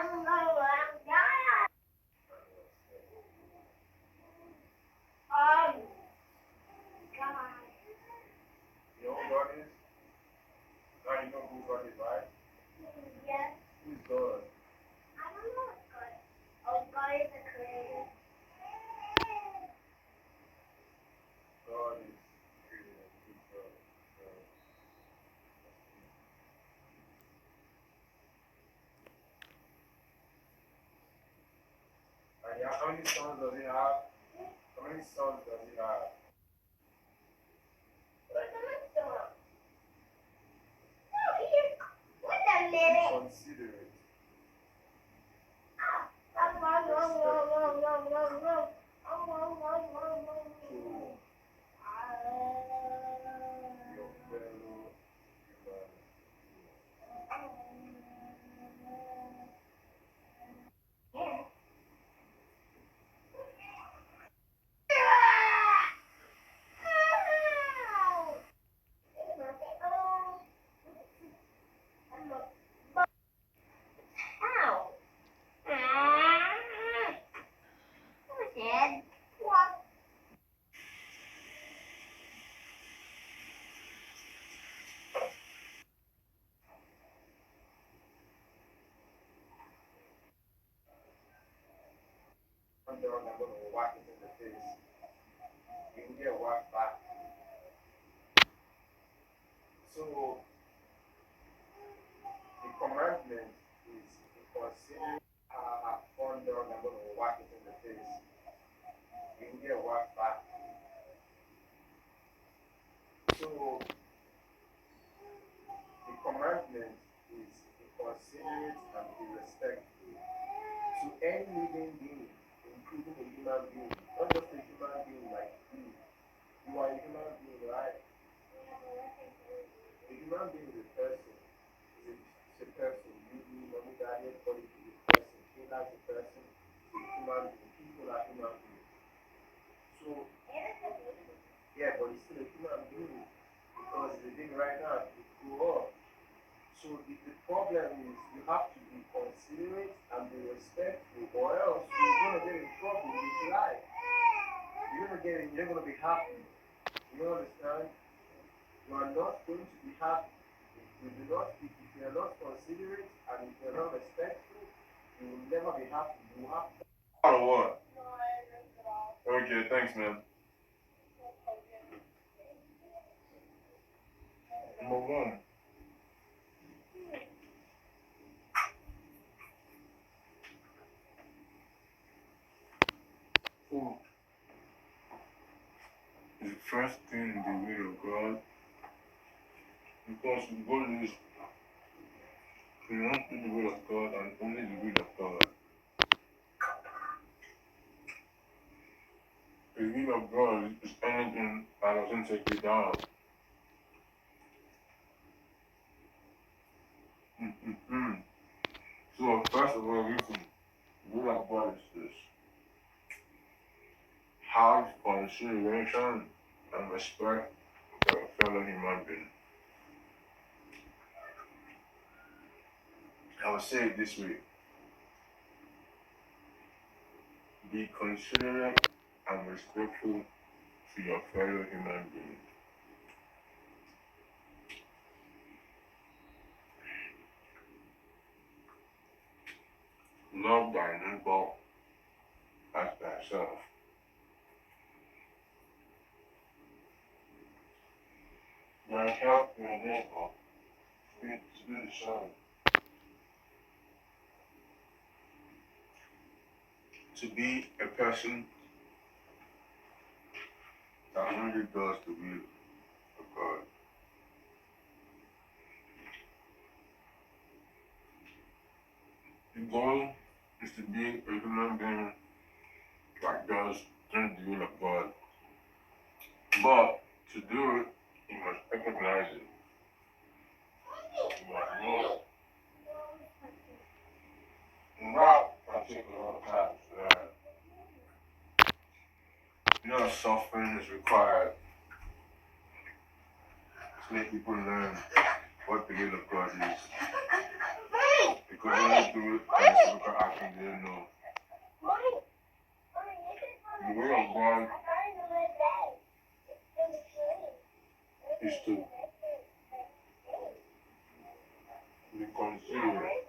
You know who God is? Now you know who God is, right? Yes. Who's God? I don't know what's God. Oh, God is the creator. God is creator. Who's God? And yeah, how many sons does he have? How many sons does he have? Consider it. I'm going to whack it in the face. You can get whacked back. So, the commandment is consider a phone dog, I'm going to whack it in the face. You can get whacked back. So, the commandment is be considerate and be respectful to any living being, including a human being, not just a human being like you. You are a human being, right? A human being is a person. It's a person. You, mommy, daddy, everybody is a person. Kayla is a person. It's a human being. People are human beings. So, yeah, but it's still a human being because the thing right now is to grow up. So the problem is you have to be considerate and be respectful, or else you're gonna get in trouble with life. You're gonna be happy. You understand? You are not going to be happy if you are not considerate and if you are not respectful. You will never be happy. You have to. Or what? Okay, thanks, man. Number one. Food is the first thing in the will of God because God is we want to do the will of God and only the will of God. The will of God is anything that doesn't take you down. So first of all, the will of God is this. Have consideration and respect for your fellow human being. I will say it this way. Be considerate and respectful to your fellow human being. Love thy neighbor as thyself. Thy help your neighbor to do the same. To be a person that only does the will of God. The goal is to be a human being that does the will of God. But to do it, you must recognize it. You must know it. Now, I take a lot of time to learn. Suffering is required to make people learn what the will of God is. Because when you do it, you didn't know. The way of God is to be considerate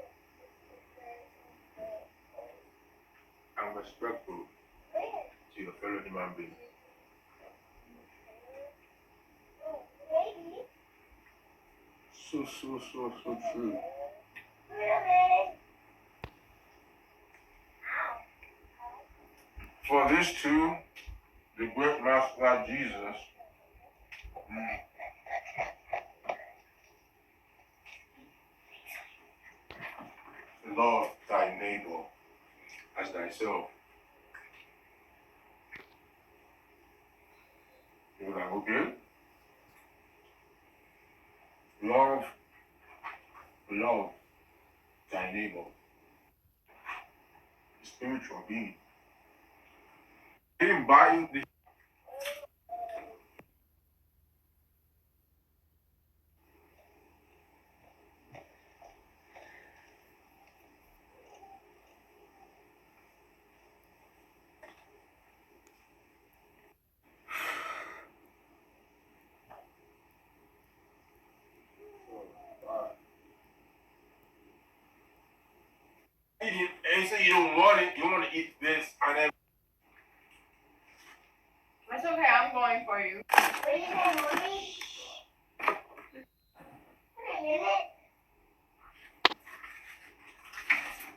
and respectful to your fellow human being. So true. For this too, the great master Jesus love thy neighbor as thyself. You're like, okay, love thy neighbor, spiritual being. He didn't buy in the eating, and you say you don't want it, you want to eat this, and then It's okay, I'm going for you. What are you saying, Mommy?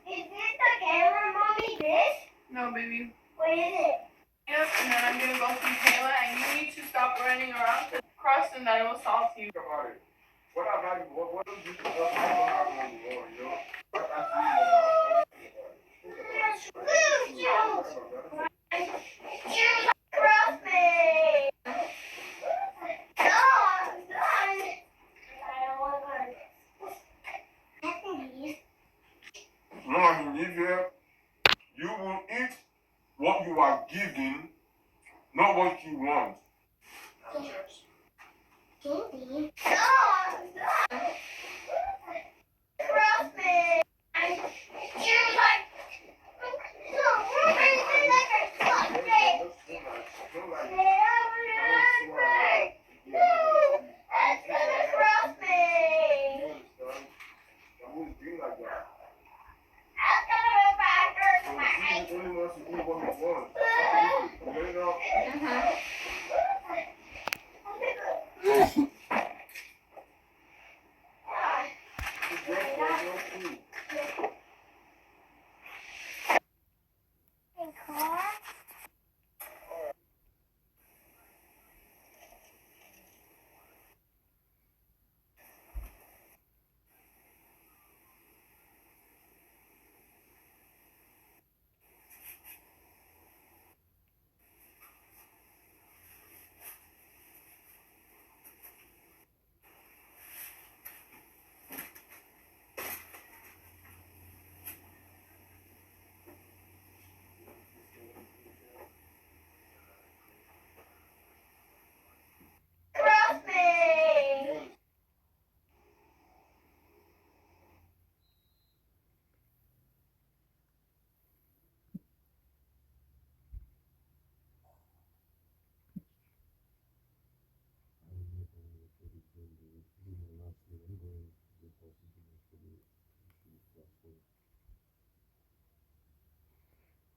Is this the camera, Mommy? This? No, baby. What is it? Yep, and then I'm gonna go see Kayla, and you need to stop running around the crust, and then it will solve you. think about it. What do you just have when you want, you know? But I as long as you live here, you will eat what you are given, not what you want. Candy.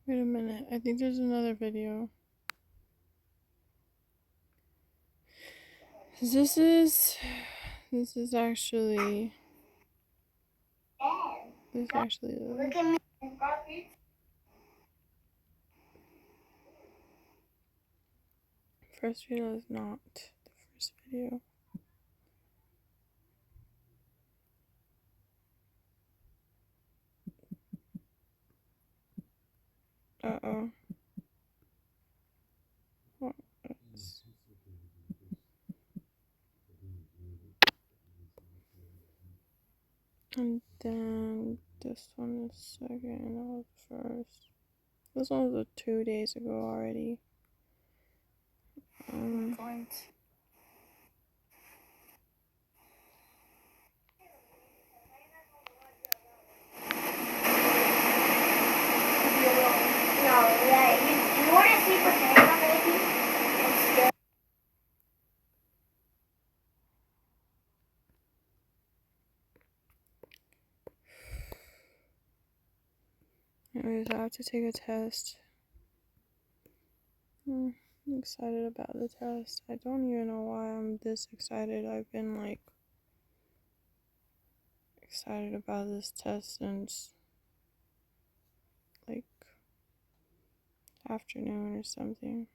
Wait a minute, I think there's another video. This is actually Look at me. first video is not the first video. Uh-oh. What is... And then this one is second, and that was first. This one was 2 days ago already. Anyways, I have to take a test. I'm excited about the test. I don't even know why I'm this excited. I've been like excited about this test since like afternoon or something.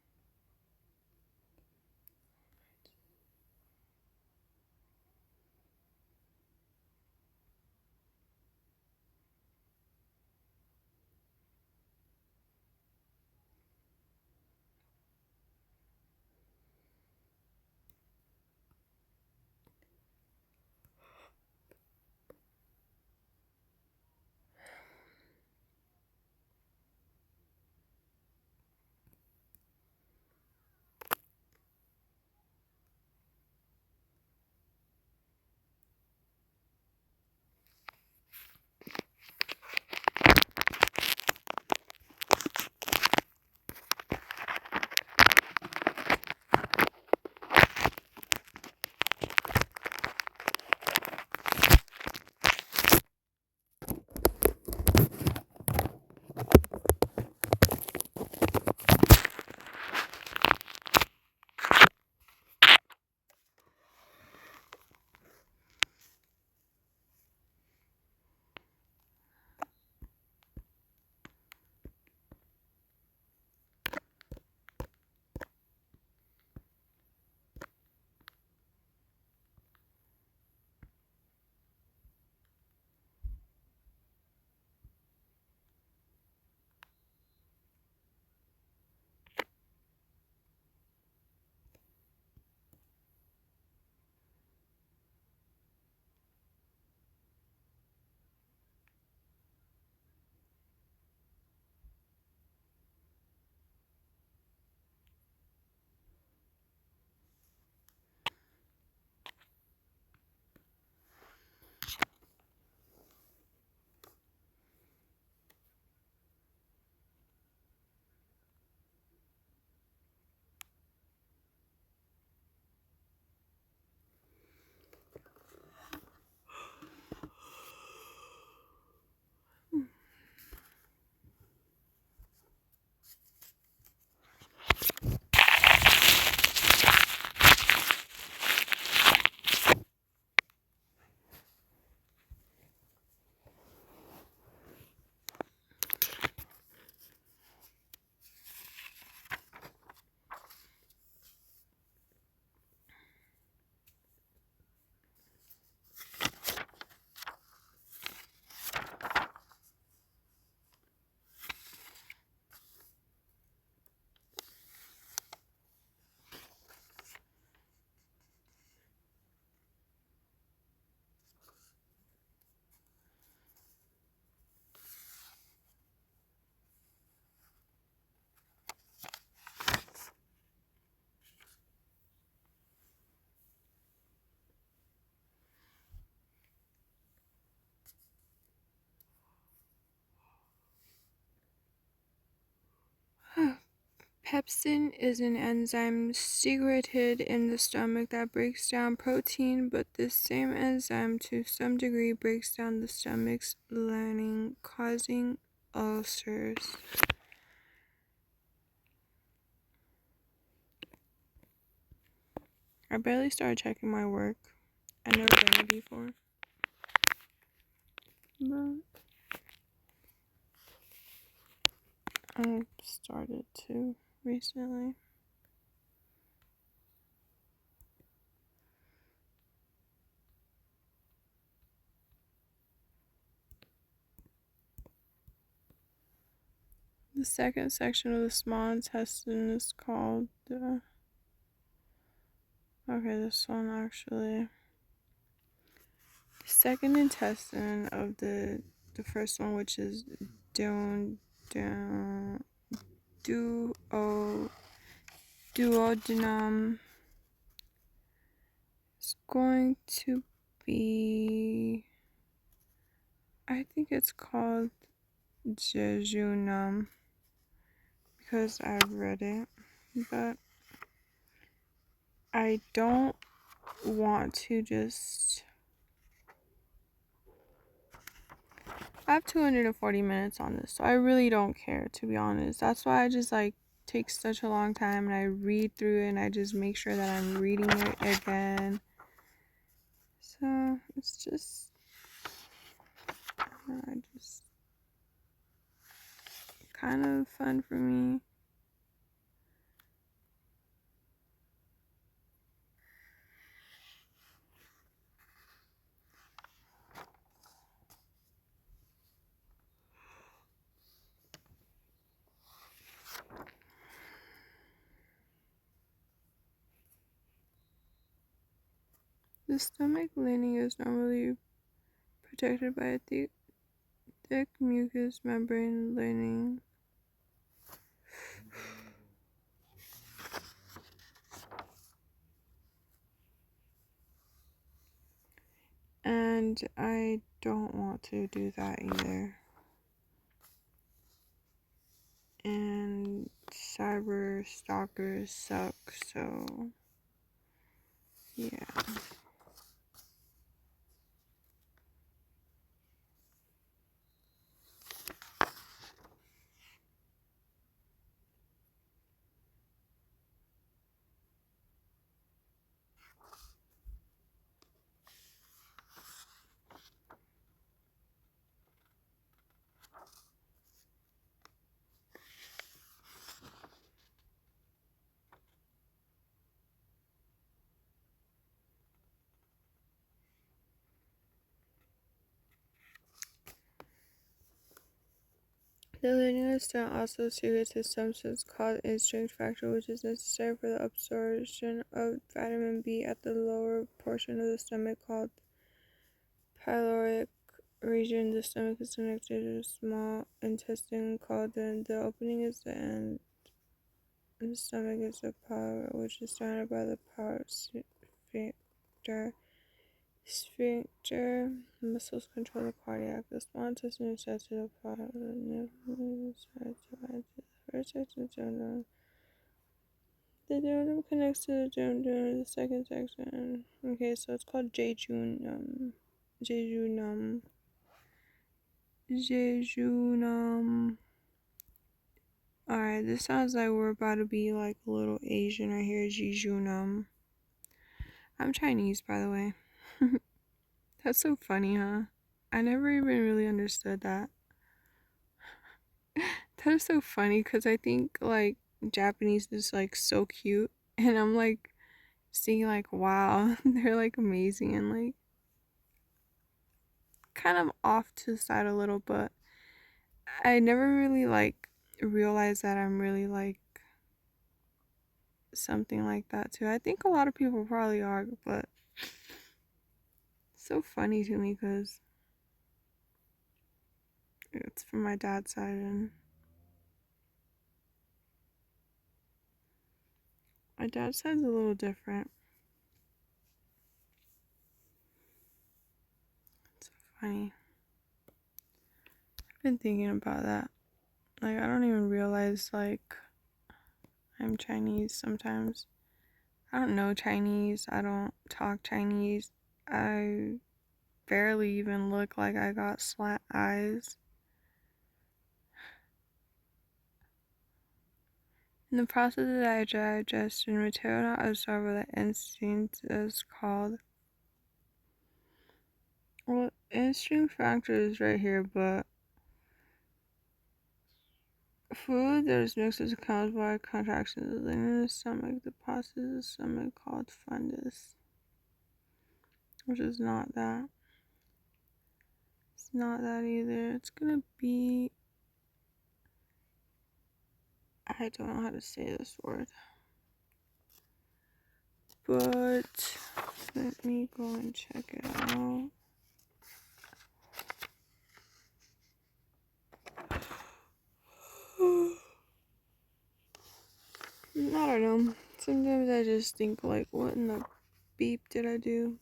Pepsin is an enzyme secreted in the stomach that breaks down protein, but this same enzyme to some degree breaks down the stomach's lining, causing ulcers. I barely started checking my work. I've never done it before. But I started to recently. The second section of the small intestine is called okay, this one actually. The second intestine of the first one, which is duodenum, is going to be, I think it's called jejunum because I've read it, but I don't want to just I have 240 minutes on this, so I really don't care, to be honest. That's why I just like take such a long time and I read through it and I just make sure that I'm reading it again. So it's just kind of fun for me. The stomach lining is normally protected by a thick mucous membrane lining. And I don't want to do that either. And cyber stalkers suck, so yeah. The linear stent also secretes a substance called instinct factor, which is necessary for the absorption of vitamin B at the lower portion of the stomach called pyloric region. The stomach is connected to a small intestine called the opening is the end. The stomach is the pylori, which is surrounded by the pyloric sphincter. Muscles control the cardiac. The small intestine is attached to the pylori. The first section, the duodenum connects to the duodenum. The second section. Okay, so it's called jejunum. Jejunum. Jejunum. Alright, this sounds like we're about to be like a little Asian right here. Jejunum. I'm Chinese, by the way. That's so funny, huh? I never even really understood that. That is so funny because I think like Japanese is like so cute, and I'm like seeing like wow, they're like amazing and like kind of off to the side a little, but I never really like realized that I'm really like something like that too. I think a lot of people probably are, but it's so funny to me because it's from my dad's side and my dad's side's a little different. It's so funny. I've been thinking about that. Like, I don't even realize, like, I'm Chinese sometimes. I don't know Chinese. I don't talk Chinese. I barely even look like I got slant eyes. In the process of digestion, material not absorbed by the instinct is called. Well, instinct factor is right here, but food that is mixed with caused by contractions of the lining of the stomach deposits the stomach called fundus, which is not that. It's not that either. It's gonna be. I don't know how to say this word. But let me go and check it out. I don't know. Sometimes I just think like, what in the beep did I do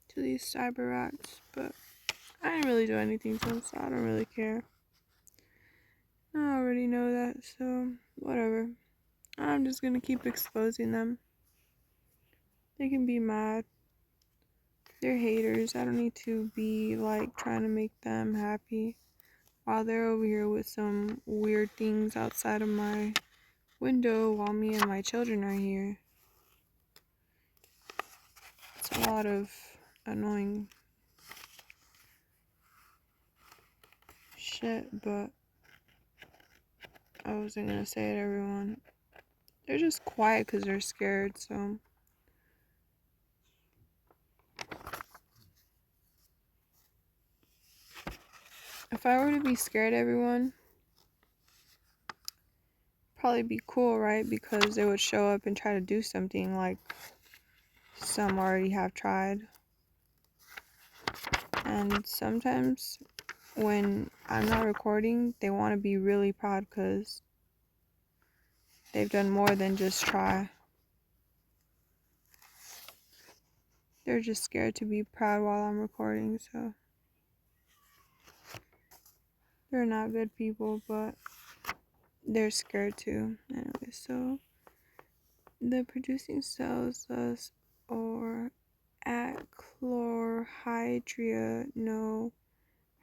to these cyber rats? But I didn't really do anything to them, so I don't really care. I already know that, so whatever. I'm just gonna keep exposing them. They can be mad. They're haters. I don't need to be like trying to make them happy. while they're over here with some weird things outside of my window while me and my children are here. It's a lot of annoying shit, but I wasn't gonna say it, everyone. They're just quiet because they're scared, so. If I were to be scared, everyone, probably be cool, right? Because they would show up and try to do something like some already have tried. And sometimes when I'm not recording, they want to be really proud because they've done more than just try. They're just scared to be proud while I'm recording, so. They're not good people, but they're scared too. Anyway, so the producing cells thus or at chlorhydria no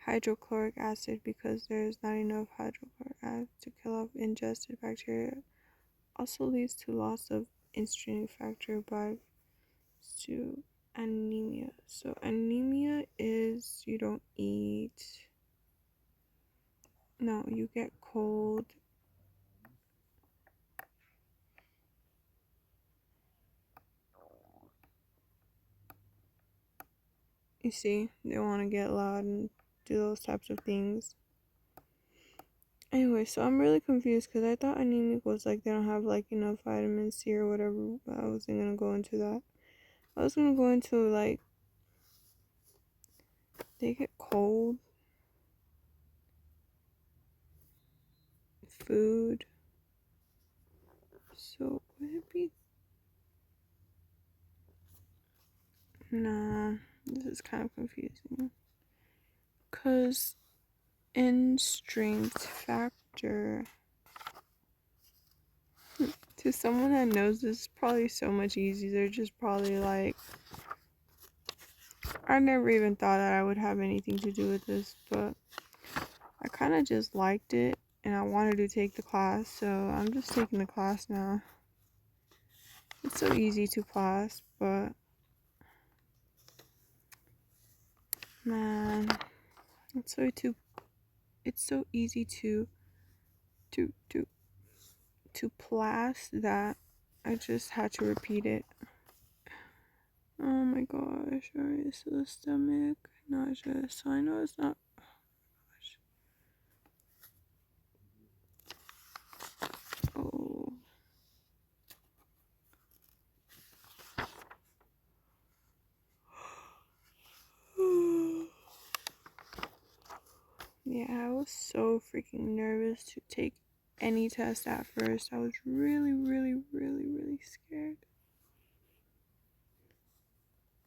hydrochloric acid because there is not enough hydrochloric acid to kill off ingested bacteria. Also leads to loss of insulin factor by to anemia. So anemia is you don't eat. No, you get cold. You see, they want to get loud and do those types of things. Anyway, so I'm really confused because I thought anemic was like they don't have like enough vitamin C or whatever, but I wasn't gonna go into that. I was gonna go into like they get cold, food. So would it be? Nah, this is kind of confusing. Cause in strength factor, to someone that knows this is probably so much easier. They're just probably like, I never even thought that I would have anything to do with this, but I kind of just liked it and I wanted to take the class, so I'm just taking the class now. It's so easy to pass, but man, it's so easy to pass that I just had to repeat it. Oh my gosh, alright, so the stomach, nausea, so I know it's not, oh. Yeah, I was so freaking nervous to take any test at first. I was really, really, really, really scared.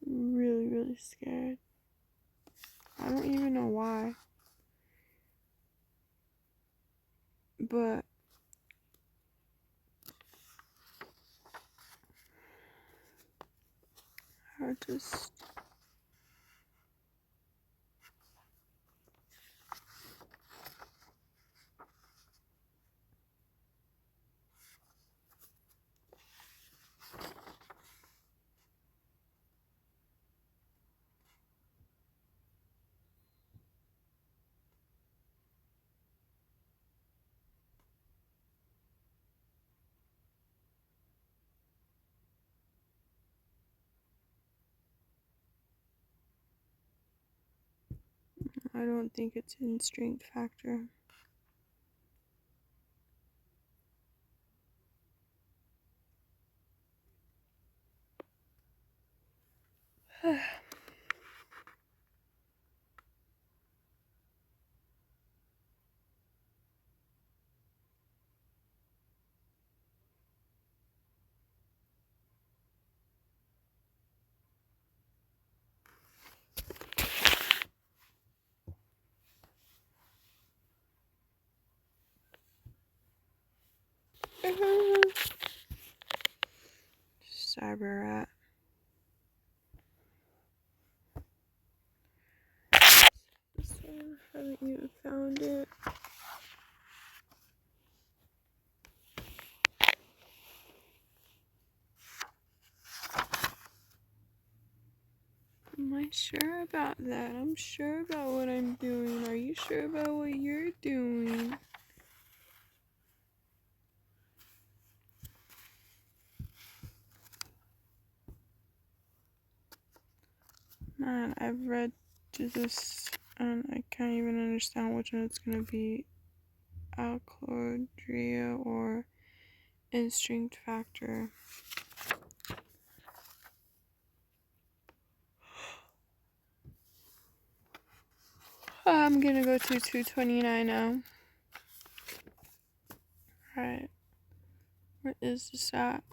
Really, really scared. I don't even know why. But I just I don't think it's in strength factor. Cyber rat. So I haven't even found it. I'm sure about that. I'm sure about what I'm doing. Are you sure about what you're doing? Man, I've read to this and I can't even understand which one it's gonna be. Alcloudria or instinct factor. I'm gonna go to 229 now. Alright. Where is this at?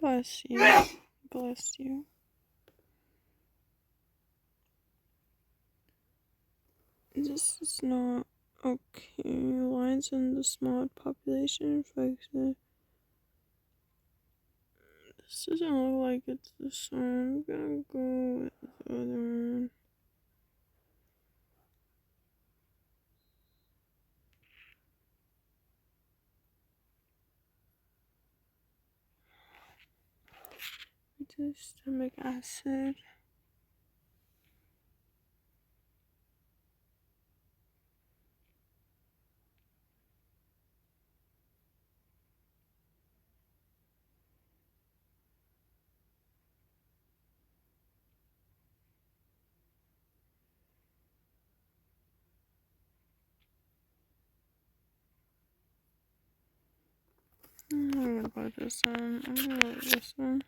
Bless you. Bless you. This is not okay. Lines in the small population infected. This doesn't look like it's this one. I'm gonna go with the other one. Reduce stomach acid. I'm gonna go with this one. I'm gonna go with this one.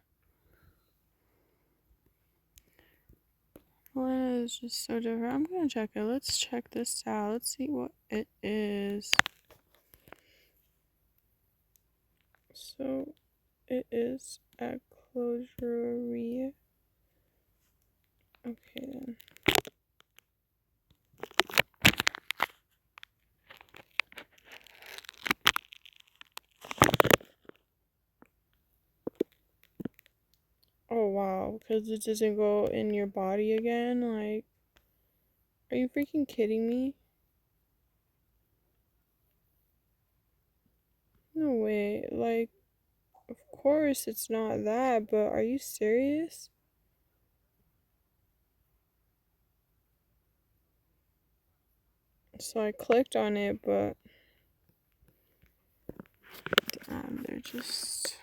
One is just so different. I'm gonna check it. Let's check this out. Let's see what it is. So it is Aclosuria. Okay then. Oh wow, because it doesn't go in your body again? Like, are you freaking kidding me? No way. Like, of course it's not that, but are you serious? So I clicked on it, but damn, they're just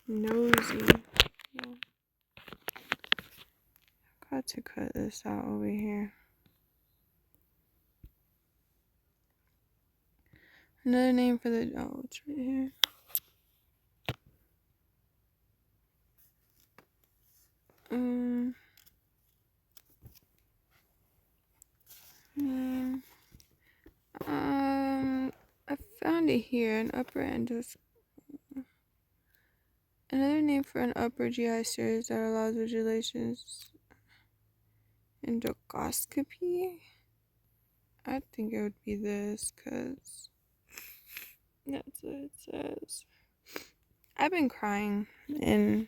nosy. Yeah. Got to cut this out over here. Another name for the it's right here. Name. I found it here. An upper endoscopy. Another name for an upper GI series that allows visualizations. Endoscopy. I think it would be this because that's what it says. I've been crying and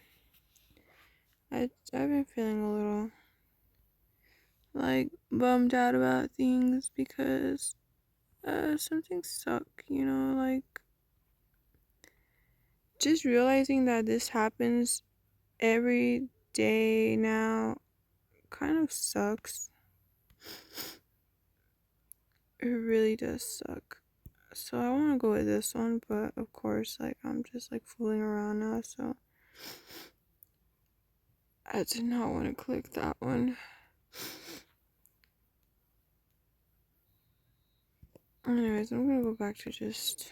I've been feeling a little like bummed out about things because some things suck, you know, like just realizing that this happens every day now kind of sucks. It really does suck. So I want to go with this one, but of course, like, I'm just like fooling around now, so I did not want to click that one. Anyways, I'm gonna go back to just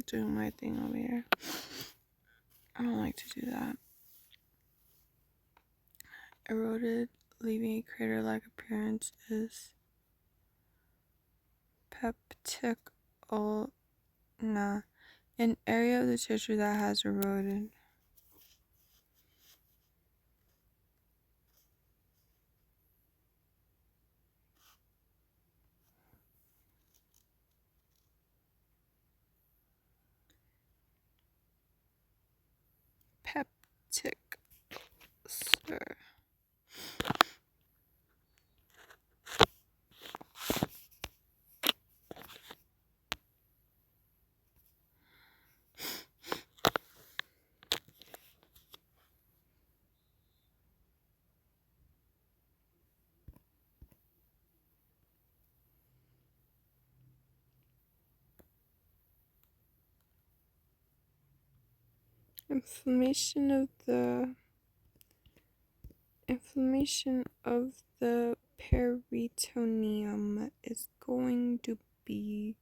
doing my thing over here. I don't like to do that. Eroded, leaving a crater-like appearance is peptic ulna, an area of the tissue that has eroded. inflammation of the peritoneum is going to be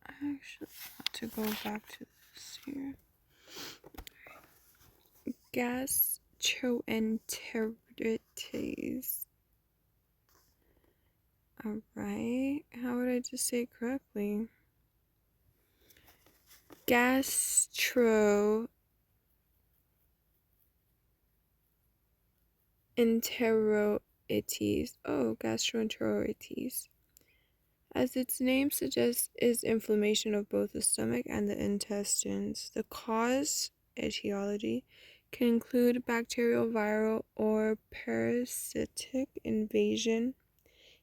I actually want to go back to this here. Gastroenteritis. Alright, how would I just say it correctly? Gastroenteritis. Oh, gastroenteritis. As its name suggests, is inflammation of both the stomach and the intestines. The cause, etiology, can include bacterial, viral, or parasitic invasion,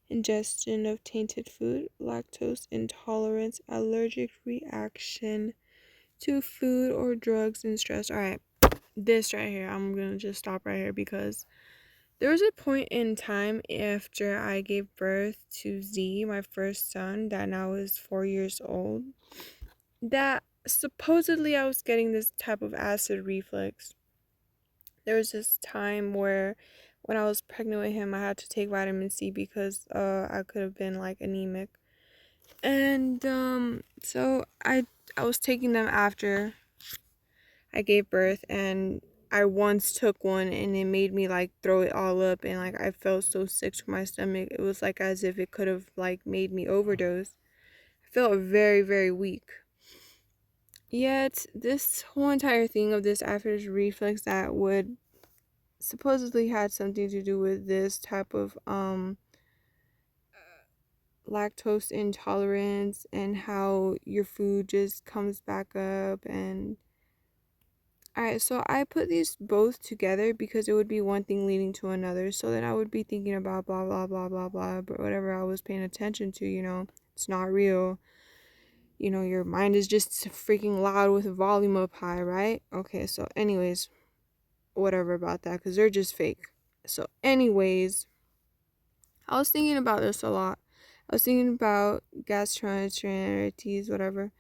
ingestion of tainted food, lactose intolerance, allergic reaction to food or drugs, and stress. Alright, this right here, I'm gonna just stop right here because there was a point in time after I gave birth to Z, my first son, that now is 4 years old, that supposedly I was getting this type of acid reflux. There was this time where when I was pregnant with him, I had to take vitamin C because I could have been like anemic. And so I was taking them after I gave birth, and I once took one and it made me like throw it all up, and like I felt so sick to my stomach. It was like as if it could have like made me overdose. I felt very, very weak. Yet this whole entire thing of this acid reflux that would supposedly had something to do with this type of lactose intolerance and how your food just comes back up. And alright, so I put these both together because it would be one thing leading to another. So then I would be thinking about blah, blah, blah, blah, blah. But whatever I was paying attention to, it's not real. Your mind is just freaking loud with the volume up high, right? Okay, so anyways, whatever about that because they're just fake. So anyways, I was thinking about this a lot. I was thinking about gastroenteritis, whatever,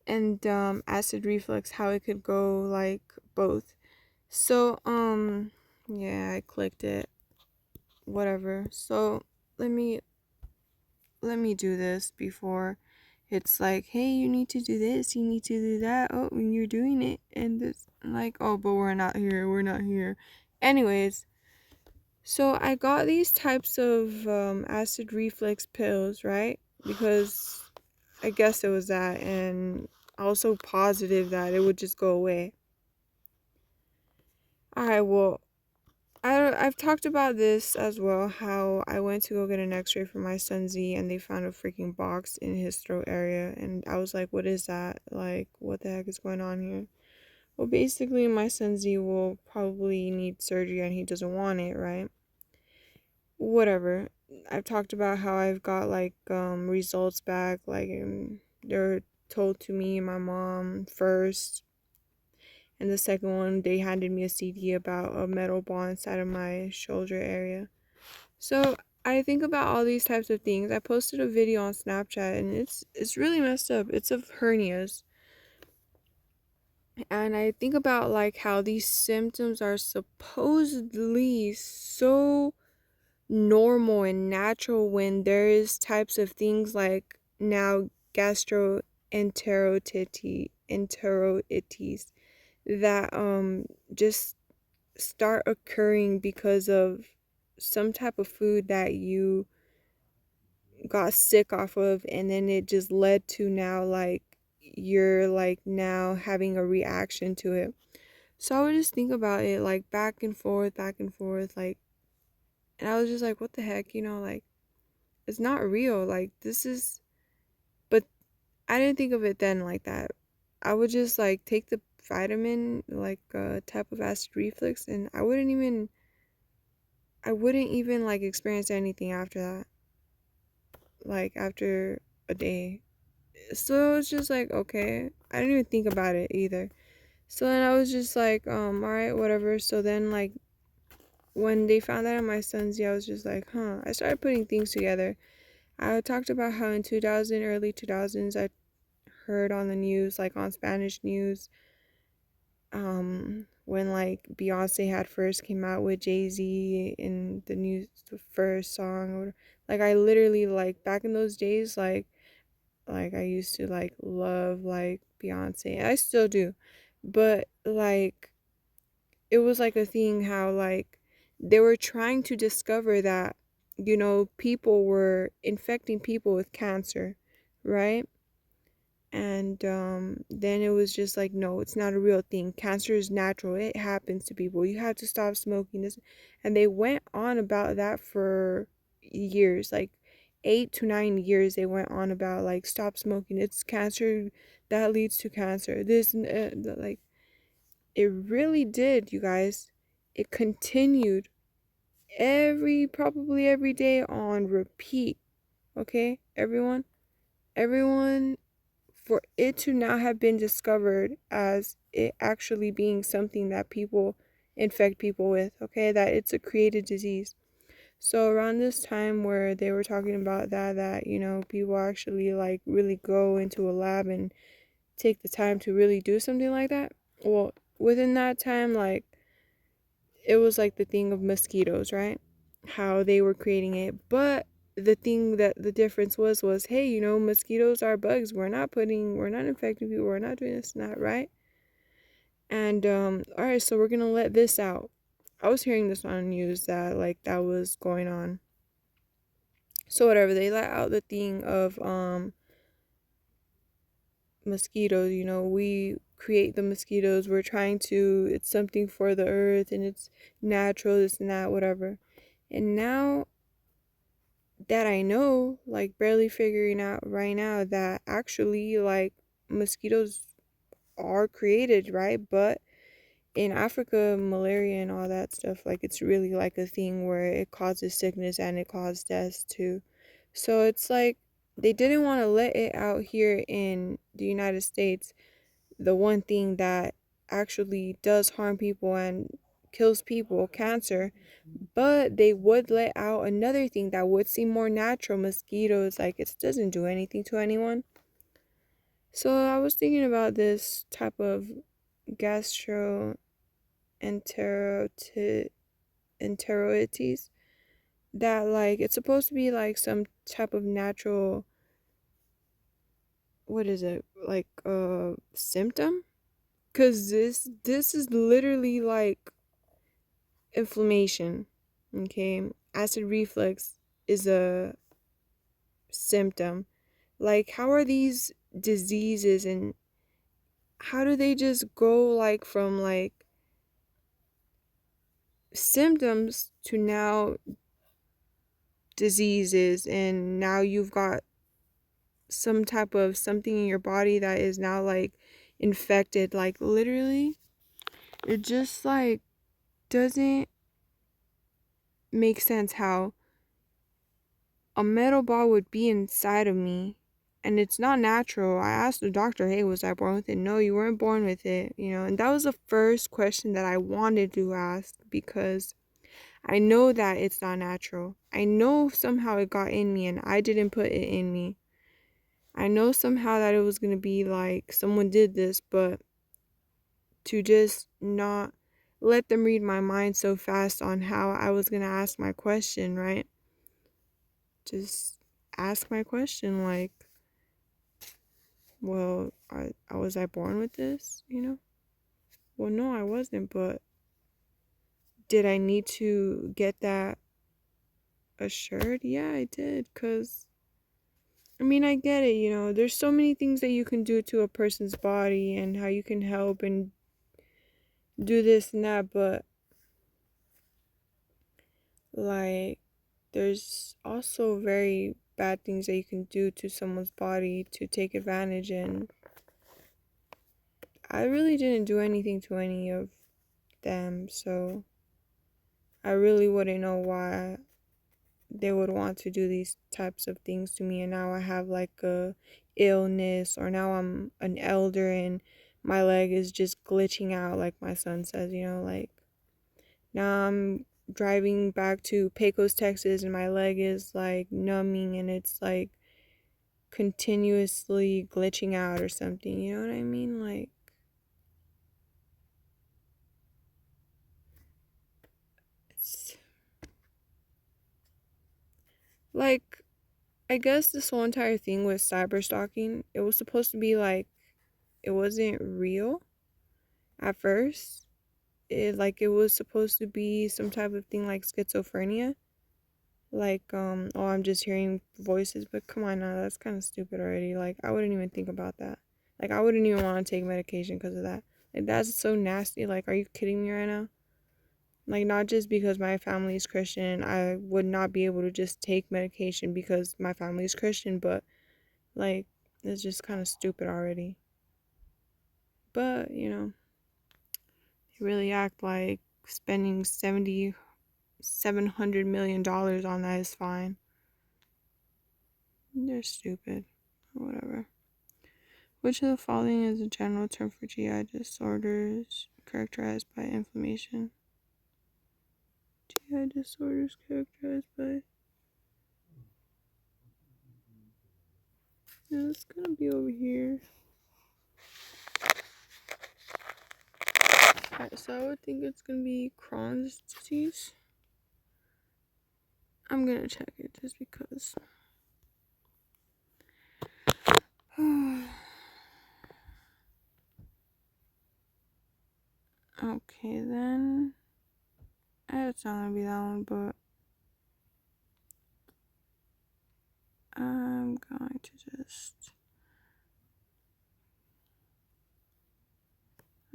and acid reflux, how it could go like both. So yeah, I clicked it. Whatever. So let me do this before it's like, hey, you need to do this, you need to do that. Oh, and you're doing it, and this like, oh, but we're not here. Anyways, so I got these types of acid reflux pills, right? Because I guess it was that, and I was so positive that it would just go away. Alright, well, I've talked about this as well, how I went to go get an x-ray for my son Z, and they found a freaking box in his throat area, and I was like, what is that? Like, what the heck is going on here? Well, basically, my son Z will probably need surgery, and he doesn't want it, right? Whatever. I've talked about how I've got like results back, like they're told to me and my mom first, and the second one they handed me a CD about a metal ball inside of my shoulder area. So I think about all these types of things. I posted a video on Snapchat, and it's really messed up. It's of hernias. And I think about like how these symptoms are supposedly so normal and natural when there is types of things like now gastroenteritis that just start occurring because of some type of food that you got sick off of, and then it just led to now like you're like now having a reaction to it. So I would just think about it like back and forth, like, and I was just like, what the heck, like it's not real. Like this is, but I didn't think of it then like that. I would just like take the vitamin, like type of acid reflux, and I wouldn't even like experience anything after that. Like after a day. So it's just like, okay. I didn't even think about it either. So then I was just like, alright, whatever. So then like when they found that on my son's, I was just like, huh. I started putting things together. I talked about how in 2000, early 2000s, I heard on the news, like on Spanish news, when like Beyonce had first came out with Jay-Z in the news, the first song, or like I literally like back in those days, like I used to like love like Beyonce. I still do. But like it was like a thing how like they were trying to discover that people were infecting people with cancer, right? And then it was just like, no, it's not a real thing. Cancer is natural. It happens to people. You have to stop smoking this. And they went on about that for years, like 8 to 9 years. They went on about like, stop smoking. It's cancer that leads to cancer. This and like it really did, you guys. It continued probably every day on repeat. Okay, everyone, for it to now have been discovered as it actually being something that people infect people with, okay, that it's a created disease. So around this time where they were talking about that people actually like really go into a lab and take the time to really do something like that. Well, within that time, like it was like the thing of mosquitoes, right? How they were creating it. But the thing that the difference was, hey, mosquitoes are bugs. We're not infecting people. We're not doing this and that, right? And all right, so we're gonna let this out. I was hearing this on news that like that was going on. So whatever, they let out the thing of mosquitoes. We create the mosquitoes. We're trying to. It's something for the earth, and it's natural. This and that, whatever. And now that I know, like barely figuring out right now that actually like mosquitoes are created, right? But in Africa, malaria and all that stuff, like it's really like a thing where it causes sickness and it causes deaths too. So it's like they didn't want to let it out here in the United States, the one thing that actually does harm people and kills people, cancer. But they would let out another thing that would seem more natural, mosquitoes. Like it doesn't do anything to anyone. So I was thinking about this type of gastroenteritis that like it's supposed to be like some type of natural, what is it, like symptom? Cause this is literally like inflammation. Okay, acid reflux is a symptom. Like, how are these diseases and how do they just go like from like symptoms to now diseases, and now you've got some type of something in your body that is now like infected? Like, literally, it just like doesn't make sense how a metal ball would be inside of me and it's not natural. I asked the doctor, hey, was I born with it? No, you weren't born with it, and that was the first question that I wanted to ask, because I know that it's not natural. I know somehow it got in me and I didn't put it in me. I know somehow that it was going to be like someone did this, but to just not let them read my mind so fast on how I was going to ask my question, right? Just ask my question like, well, was I born with this, Well, no, I wasn't, but did I need to get that assured? Yeah, I did, because, I mean, I get it, there's so many things that you can do to a person's body and how you can help and do this and that, but, like, there's also very bad things that you can do to someone's body to take advantage, and I really didn't do anything to any of them, so I really wouldn't know why they would want to do these types of things to me. And now I have like a illness, or now I'm an elder and my leg is just glitching out, like my son says, like now I'm driving back to Pecos, Texas, and my leg is like numbing and it's like continuously glitching out or something. You know what I mean? It's like, I guess this whole entire thing with cyber stalking, it was supposed to be like, it wasn't real at first. It was supposed to be some type of thing like schizophrenia. Oh, I'm just hearing voices, but come on now, that's kind of stupid already. Like, I wouldn't even think about that. Like, I wouldn't even want to take medication because of that. Like, that's so nasty. Like, are you kidding me right now? Like, not just because my family is Christian, I would not be able to just take medication because my family is Christian, but, like, it's just kind of stupid already. But, they really act like spending $700 million on that is fine. They're stupid. Whatever. Which of the following is a general term for GI disorders characterized by inflammation? GI disorders characterized by... Yeah, it's gonna be over here. Alright, so I would think it's gonna be Crohn's disease. I'm gonna check it just because. Okay, then. It's not gonna be that one, but I'm going to just...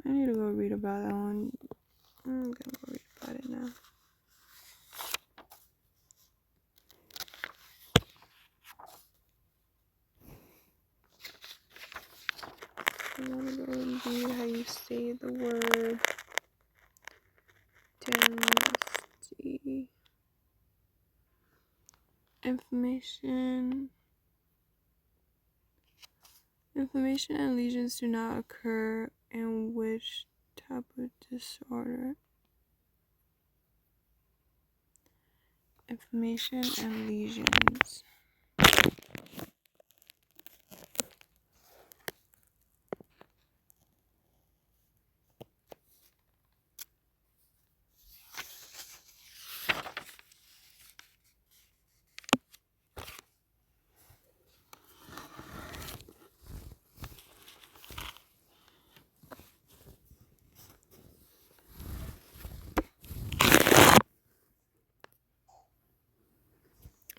I need to go read about that one. I'm gonna go read about it now. I want to go and read how you say the word density. Inflammation. Inflammation and lesions do not occur in which type of disorder? Inflammation and lesions.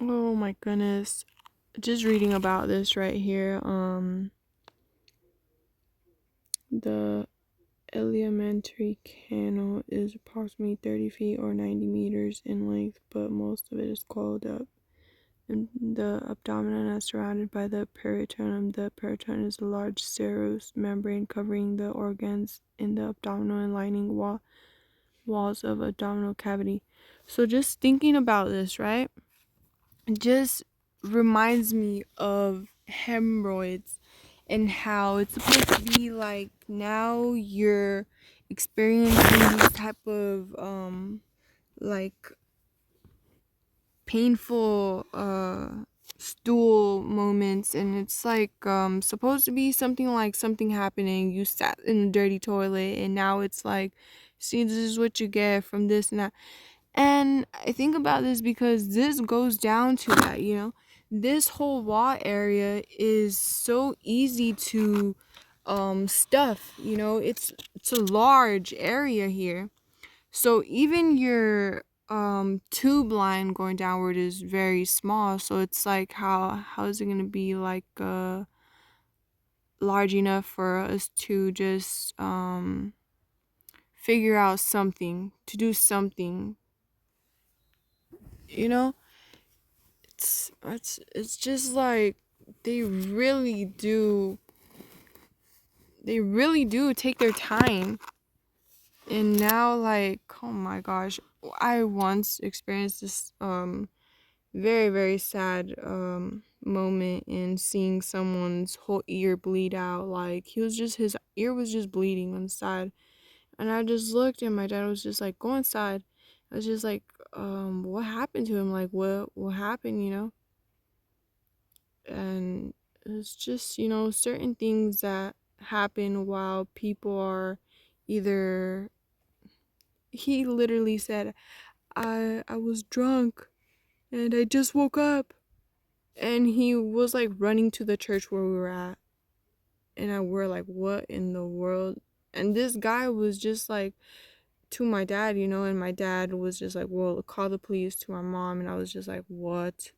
Oh my goodness. Just reading about this right here. The elementary canal is approximately 30 feet or 90 meters in length, but most of it is coiled up. And the abdomen is surrounded by the peritoneum. The peritoneum is a large serous membrane covering the organs in the abdominal and lining walls of abdominal cavity. So just thinking about this, right? Just reminds me of hemorrhoids and how it's supposed to be like now you're experiencing these type of like painful stool moments, and it's like supposed to be something like something happening, you sat in a dirty toilet and now it's like, see, this is what you get from this and that. And I think about this because this goes down to that, this whole wall area is so easy to stuff, it's a large area here. So even your tube line going downward is very small, so it's like how is it going to be like large enough for us to just figure out something, to do something, you know? It's just like they really do take their time. And now, like, oh my gosh, I once experienced this very very sad moment in seeing someone's whole ear bleed out. Like, his ear was just bleeding on the side, and I just looked and my dad was just like, go inside. I was just like, what happened to him? Like, what happened, you know? And it's just, you know, certain things that happen while people are either, he literally said, I was drunk and I just woke up. And he was like running to the church where we were at. And we're like, what in the world? And this guy was just like, to my dad, you know, and my dad was just like, well, call the police to my mom. And I was just like, what?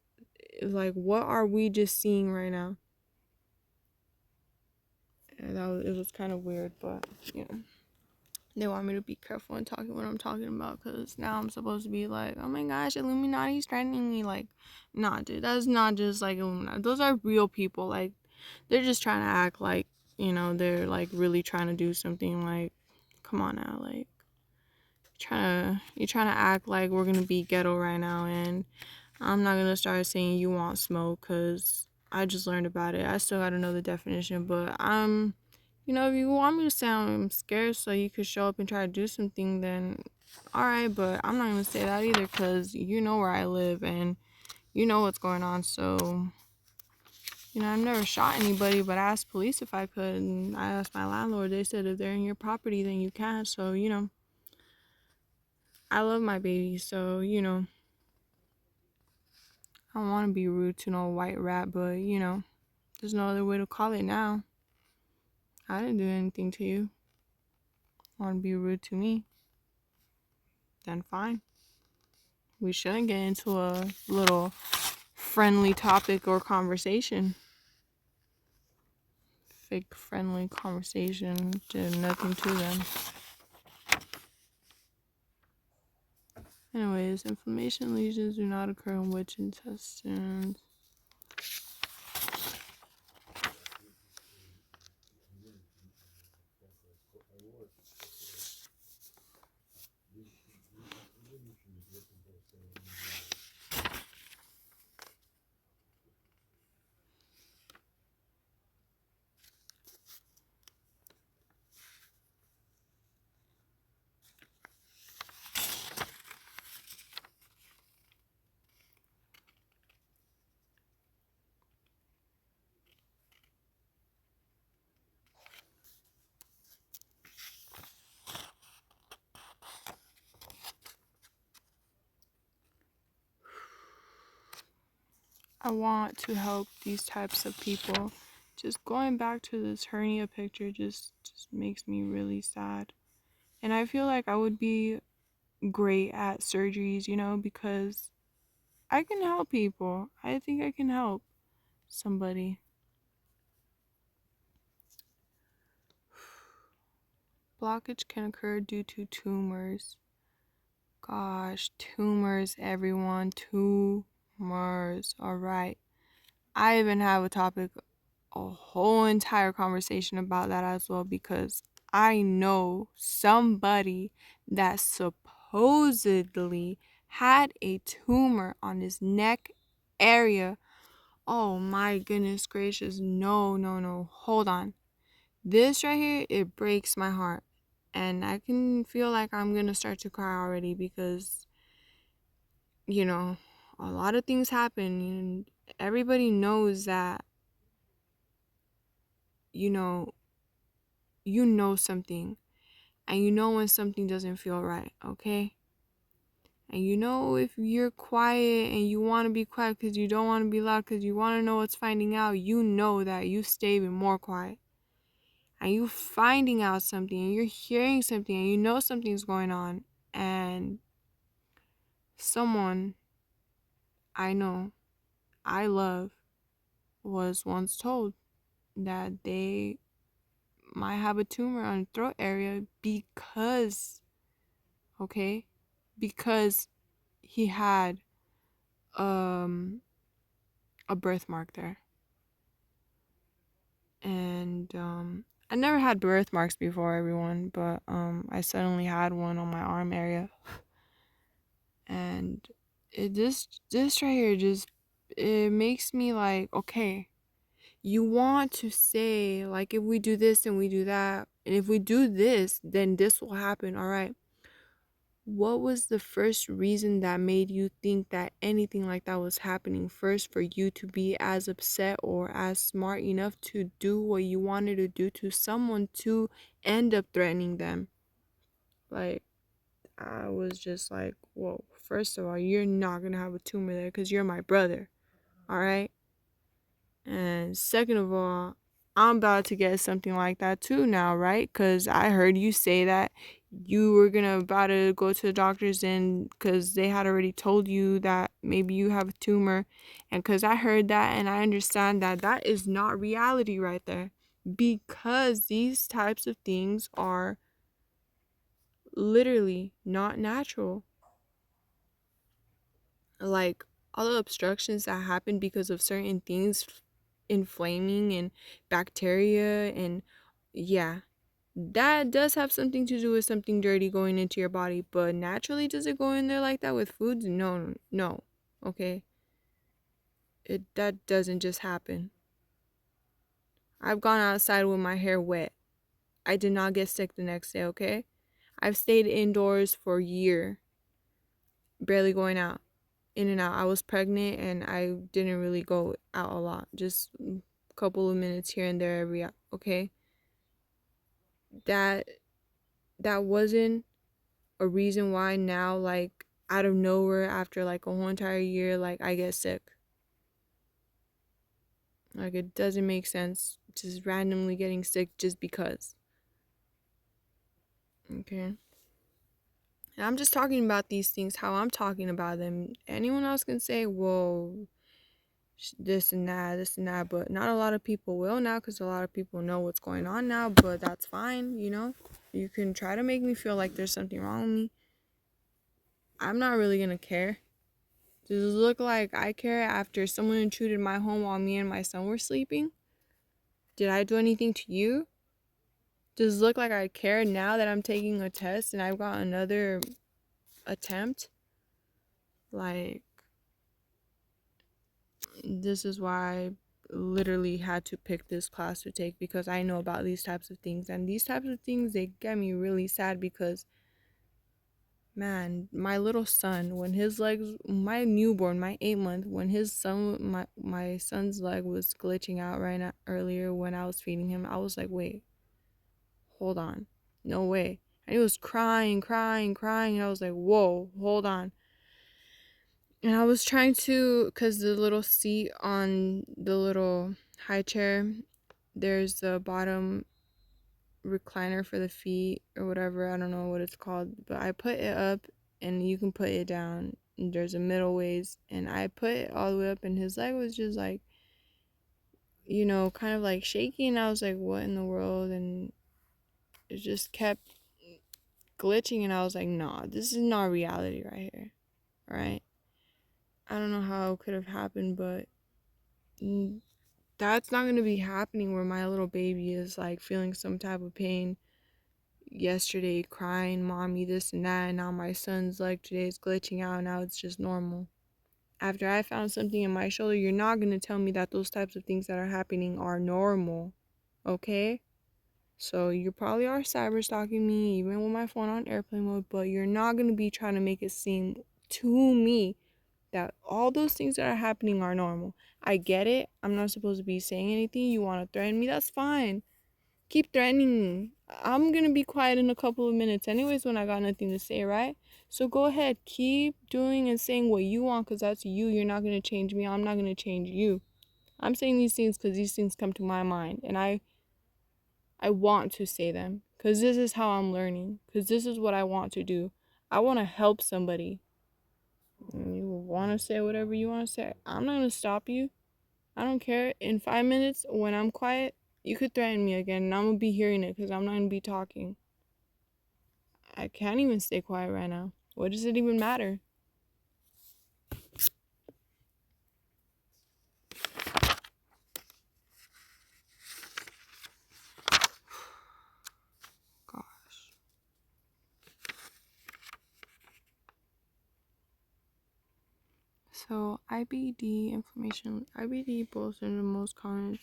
Like, what are we just seeing right now? And it was kind of weird, but, you know, they want me to be careful in talking what I'm talking about, because now I'm supposed to be like, oh my gosh, Illuminati's threatening me. Like, nah, dude, that's not just like Illuminati. Those are real people. Like, they're just trying to act like, you know, they're like really trying to do something. Like, come on now, like, you're trying to act like we're gonna be ghetto right now, and I'm not gonna start saying you want smoke, because I just learned about it. I still gotta know the definition, but you know, if you want me to say I'm scared so you could show up and try to do something, then alright, but I'm not gonna say that either, because you know where I live and you know what's going on. So, you know, I've never shot anybody, but I asked police if I could, and I asked my landlord. They said if they're in your property, then you can. So, you know, I love my baby, so, you know, I don't want to be rude to no white rat, but, you know, there's no other way to call it now. I didn't do anything to you. Want to be rude to me? Then fine. We shouldn't get into a little friendly topic or conversation. Fake friendly conversation did nothing to them. Anyways, inflammation lesions do not occur in witch intestines. I want to help these types of people. Just going back to this hernia picture just makes me really sad. And I feel like I would be great at surgeries, you know, because I can help people. I think I can help somebody. Blockage can occur due to tumors. Gosh, tumors, everyone. Tumors. Alright. I even have a whole entire conversation about that as well, because I know somebody that supposedly had a tumor on his neck area. Oh my goodness gracious. No, no, no. Hold on. This right here, it breaks my heart. And I can feel like I'm gonna start to cry already, because, you know, a lot of things happen and everybody knows that, you know something, and you know when something doesn't feel right, okay? And you know if you're quiet and you want to be quiet because you don't want to be loud because you want to know what's finding out, you know that you stay even more quiet. And you finding out something and you're hearing something and you know something's going on, and someone I know, I love, was once told that they might have a tumor on the throat area because, okay, because he had a birthmark there. And I never had birthmarks before, everyone, but I suddenly had one on my arm area. And this right here just, it makes me like, okay, you want to say like, if we do this and we do that, and if we do this, then this will happen, all right. what was the first reason that made you think that anything like that was happening first for you to be as upset or as smart enough to do what you wanted to do to someone to end up threatening them? Like, I was just like, whoa, first of all, you're not gonna have a tumor there because you're my brother, all right? And second of all, I'm about to get something like that too now, right? Because I heard you say that you were gonna about to go to the doctors and because they had already told you that maybe you have a tumor. And because I heard that and I understand that that is not reality right there. Because these types of things are literally not natural. Like all the obstructions that happen because of certain things inflaming and bacteria, and yeah, that does have something to do with something dirty going into your body. But naturally, does it go in there like that with foods? No, no. Okay, that doesn't just happen. I've gone outside with my hair wet. I did not get sick the next day. Okay, I've stayed indoors for a year, barely going out, in and out. I was pregnant and I didn't really go out a lot, just a couple of minutes here and there every, okay? That that wasn't a reason why now, like out of nowhere after like a whole entire year, like I get sick. Like it doesn't make sense just randomly getting sick just because. Okay? And I'm just talking about these things how I'm talking about them. Anyone else can say, "Whoa, this and that," but not a lot of people will now because a lot of people know what's going on now, but that's fine, you know? You can try to make me feel like there's something wrong with me. I'm not really gonna care. Does it look like I care after someone intruded my home while me and my son were sleeping? Did I do anything to you? Does it look like I care now that I'm taking a test and I've got another attempt? Like, this is why I literally had to pick this class to take, because I know about these types of things, and these types of things, they get me really sad because, man, my little son, when his legs, my newborn, my 8 month, when his son, my son's leg was glitching out right now earlier when I was feeding him, I was like, wait, hold on, no way. And he was crying, and I was like, whoa, hold on. And I was trying to, because the little seat on the little high chair, there's the bottom recliner for the feet or whatever. I don't know what it's called. But I put it up and you can put it down. And there's a middle ways. And I put it all the way up and his leg was just like, you know, kind of like shaky. And I was like, what in the world? And it just kept glitching. And I was like, nah, this is not reality right here. Right? I don't know how it could have happened, but that's not going to be happening where my little baby is like feeling some type of pain yesterday, crying, mommy, this and that, and now my son's like today is glitching out, now it's just normal. After I found something in my shoulder, you're not going to tell me that those types of things that are happening are normal, okay? So you probably are cyber stalking me, even with my phone on airplane mode, but you're not going to be trying to make it seem to me that all those things that are happening are normal. I get it. I'm not supposed to be saying anything. You want to threaten me? That's fine. Keep threatening me. I'm going to be quiet in a couple of minutes anyways when I got nothing to say, right? So go ahead. Keep doing and saying what you want because that's you. You're not going to change me. I'm not going to change you. I'm saying these things because these things come to my mind. And I want to say them because this is how I'm learning. Because this is what I want to do. I want to help somebody. You want to say whatever you want to say. I'm not going to stop you. I don't care. In 5 minutes, when I'm quiet, you could threaten me again, and I'm going to be hearing it because I'm not going to be talking. I can't even stay quiet right now. What does it even matter? Gosh. So, IBD inflammation. IBD, both are the most common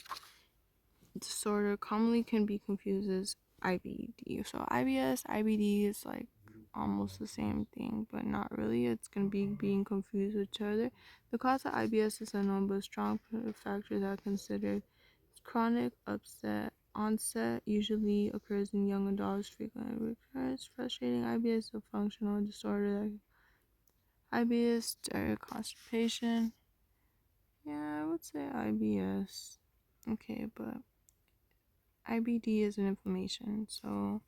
disorder, commonly can be confused as IBD. So, IBS, IBD is like almost the same thing, but not really. It's going to be being confused with each other. The cause of IBS is unknown, but strong factors are considered. Chronic onset usually occurs in young adults, frequently recurs. Frustrating IBS is a functional disorder. IBS, diarrhea, constipation. Yeah, I would say IBS. Okay, but IBD is an inflammation, so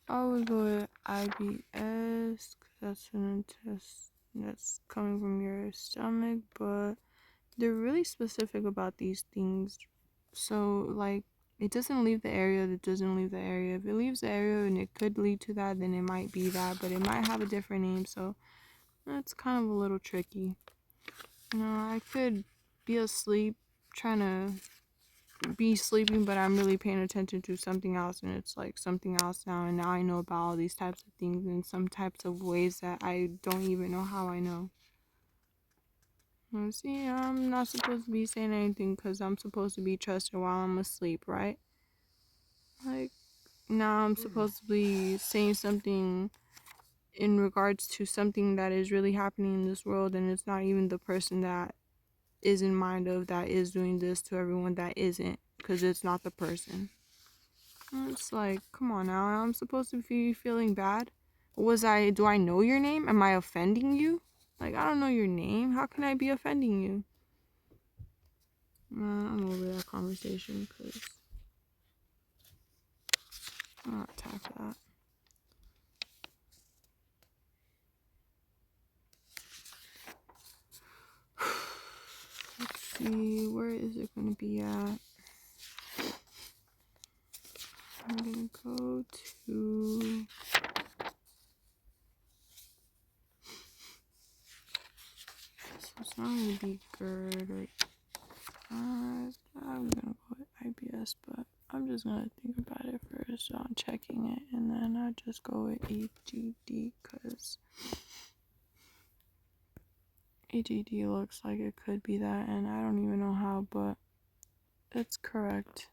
I would go with IBS, because that's an intestine that's coming from your stomach, but they're really specific about these things. So, like, it doesn't leave the area, it doesn't leave the area. If it leaves the area and it could lead to that, then it might be that, but it might have a different name, so that's kind of a little tricky. I could be asleep, trying to be sleeping, but I'm really paying attention to something else, and it's like something else now, and now I know about all these types of things in some types of ways that I don't even know how I know. See, I'm not supposed to be saying anything because I'm supposed to be trusted while I'm asleep, right? Like, now I'm supposed to be saying something in regards to something that is really happening in this world, and it's not even the person that is in mind of that is doing this to everyone that isn't, because it's not the person. It's like, come on now, I'm supposed to be feeling bad? Do I know your name? Am I offending you? Like, I don't know your name. How can I be offending you? I'm over that conversation, because I'm not time for that. Let's see, where is it going to be at? I'm going to go to... So it's not going to be GERD or... I'm going to go with IBS, but I'm just going to think about it first on checking it, and then I just go with AGD, because AGD looks like it could be that, and I don't even know how, but it's correct.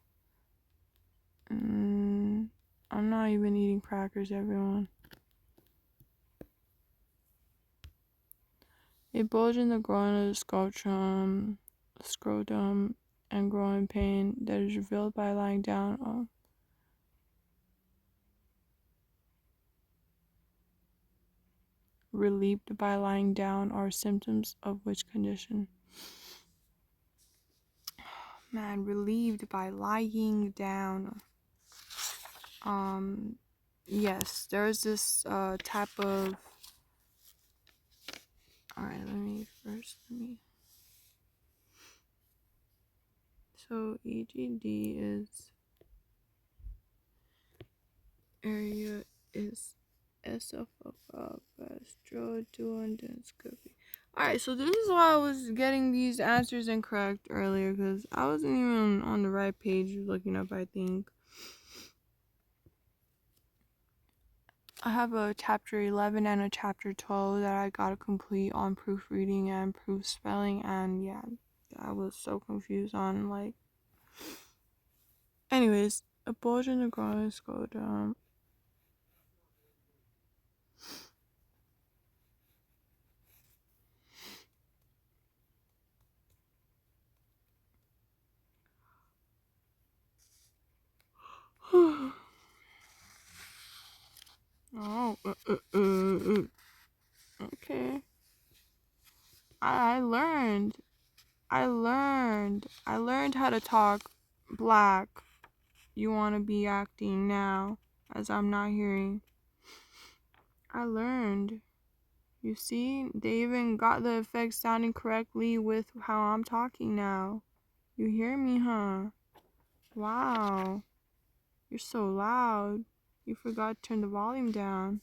I'm not even eating crackers, everyone. A bulge in the groin of the scrotum, and growing pain that is revealed by lying down. Relieved by lying down are symptoms of which condition? Man, relieved by lying down. Yes, there's this type of... Alright, let me... So, EGD is... area is esophagoendoscopy. Alright, so this is why I was getting these answers incorrect earlier, because I wasn't even on the right page looking up, I think. I have a chapter 11 and a chapter 12 that I gotta complete on proofreading and proof spelling, and yeah, I was so confused on, like... Anyways, a bulge in the groin scrotum. Oh, okay. I learned how to talk black. You want to be acting now, as I'm not hearing. I learned. You see, they even got the effect sounding correctly with how I'm talking now. You hear me, huh? Wow. You're so loud. You forgot to turn the volume down.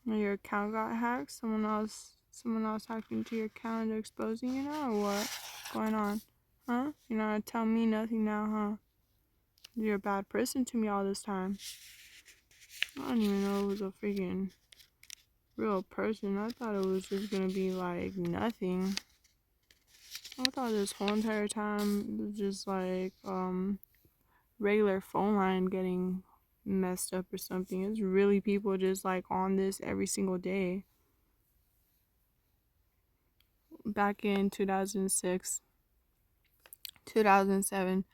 Your account got hacked? Someone else hacked into your account and they're exposing you now, or what? What's going on? Huh? You're not gonna tell me nothing now, huh? You're a bad person to me all this time. I don't even know it was a freaking real person. I thought it was just gonna be like nothing. I thought this whole entire time it was just like regular phone line getting messed up or something. It's really people just like on this every single day. Back in 2006, 2007,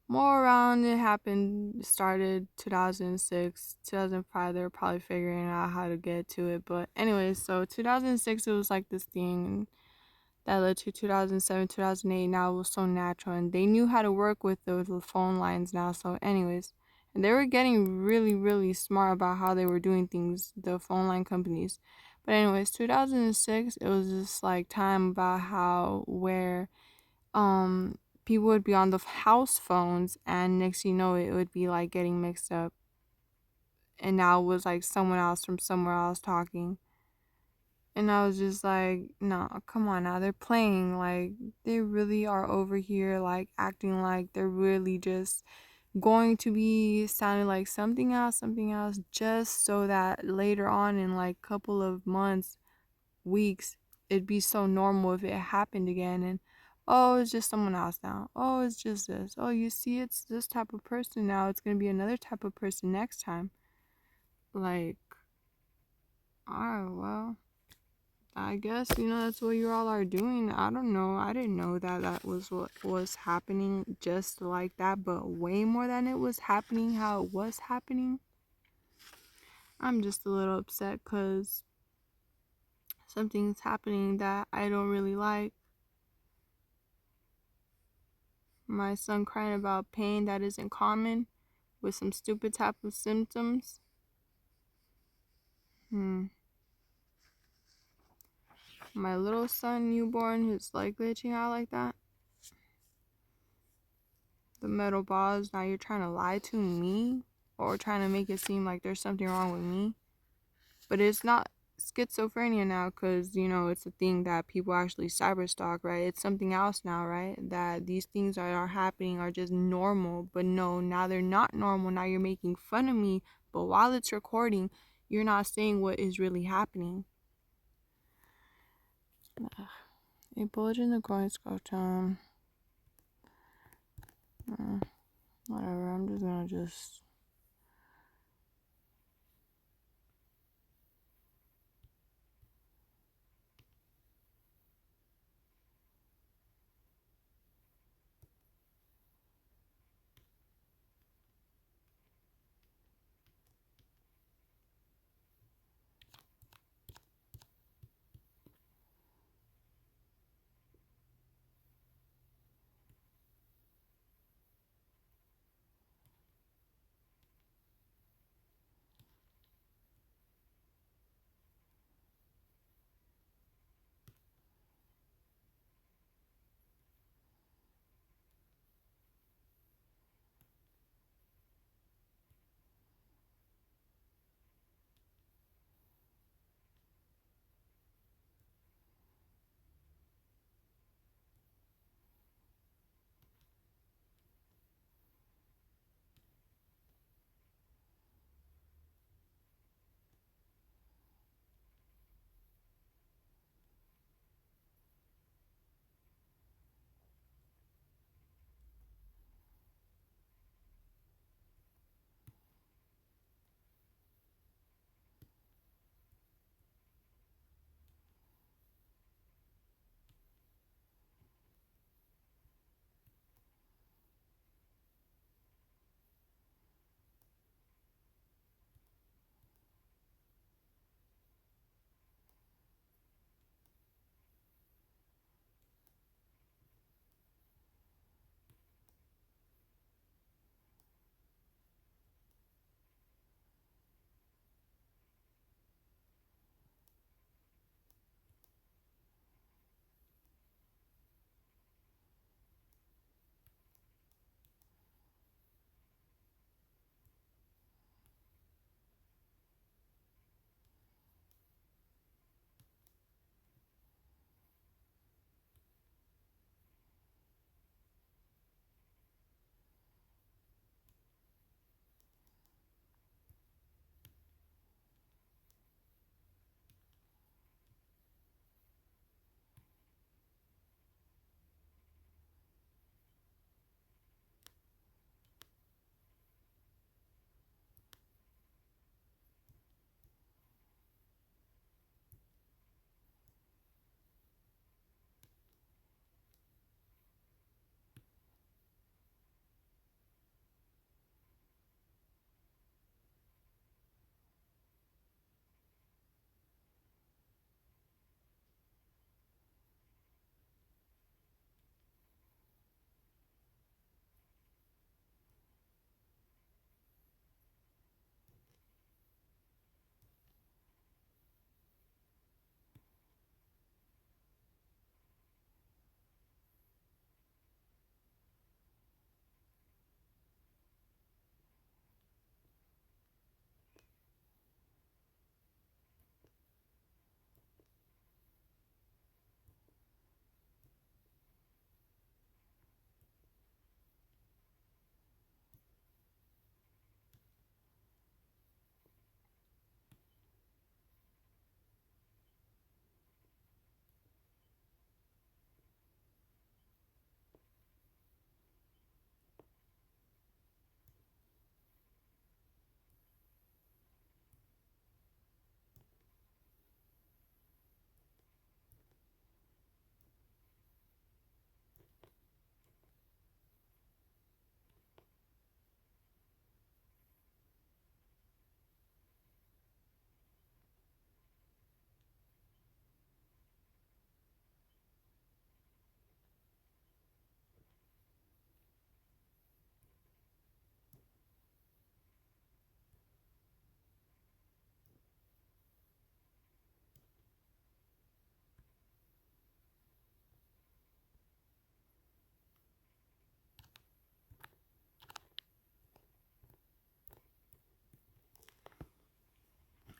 more around it happened, started 2006, 2005. They were probably figuring out how to get to it. But, anyways, so 2006, it was like this thing that led to 2007, 2008. Now it was so natural, and they knew how to work with the phone lines now. So, anyways, and they were getting really, really smart about how they were doing things, the phone line companies. But, anyways, 2006, it was just like time about how where people would be on the house phones, and next you know it would be like getting mixed up, and now it was like someone else from somewhere else talking. And I was just like, no, come on now. They're playing. Like, they really are over here, like, acting like they're really just going to be sounding like something else, just so that later on in, like, couple of months, weeks, it'd be so normal if it happened again. And, oh, it's just someone else now. Oh, it's just this. Oh, you see, it's this type of person now. It's going to be another type of person next time. Like, alright, well, I guess, that's what you all are doing. I don't know. I didn't know that that was what was happening just like that, but way more than it was happening how it was happening. I'm just a little upset because something's happening that I don't really like. My son crying about pain that isn't common with some stupid type of symptoms. My little son, newborn, who's like glitching out like that. The metal balls, now you're trying to lie to me or trying to make it seem like there's something wrong with me. But it's not schizophrenia now because, it's a thing that people actually cyberstalk, right? It's something else now, right? That these things that are happening are just normal. But no, now they're not normal. Now you're making fun of me. But while it's recording, you're not saying what is really happening. A bullet in the groin scrotum. Whatever, I'm just gonna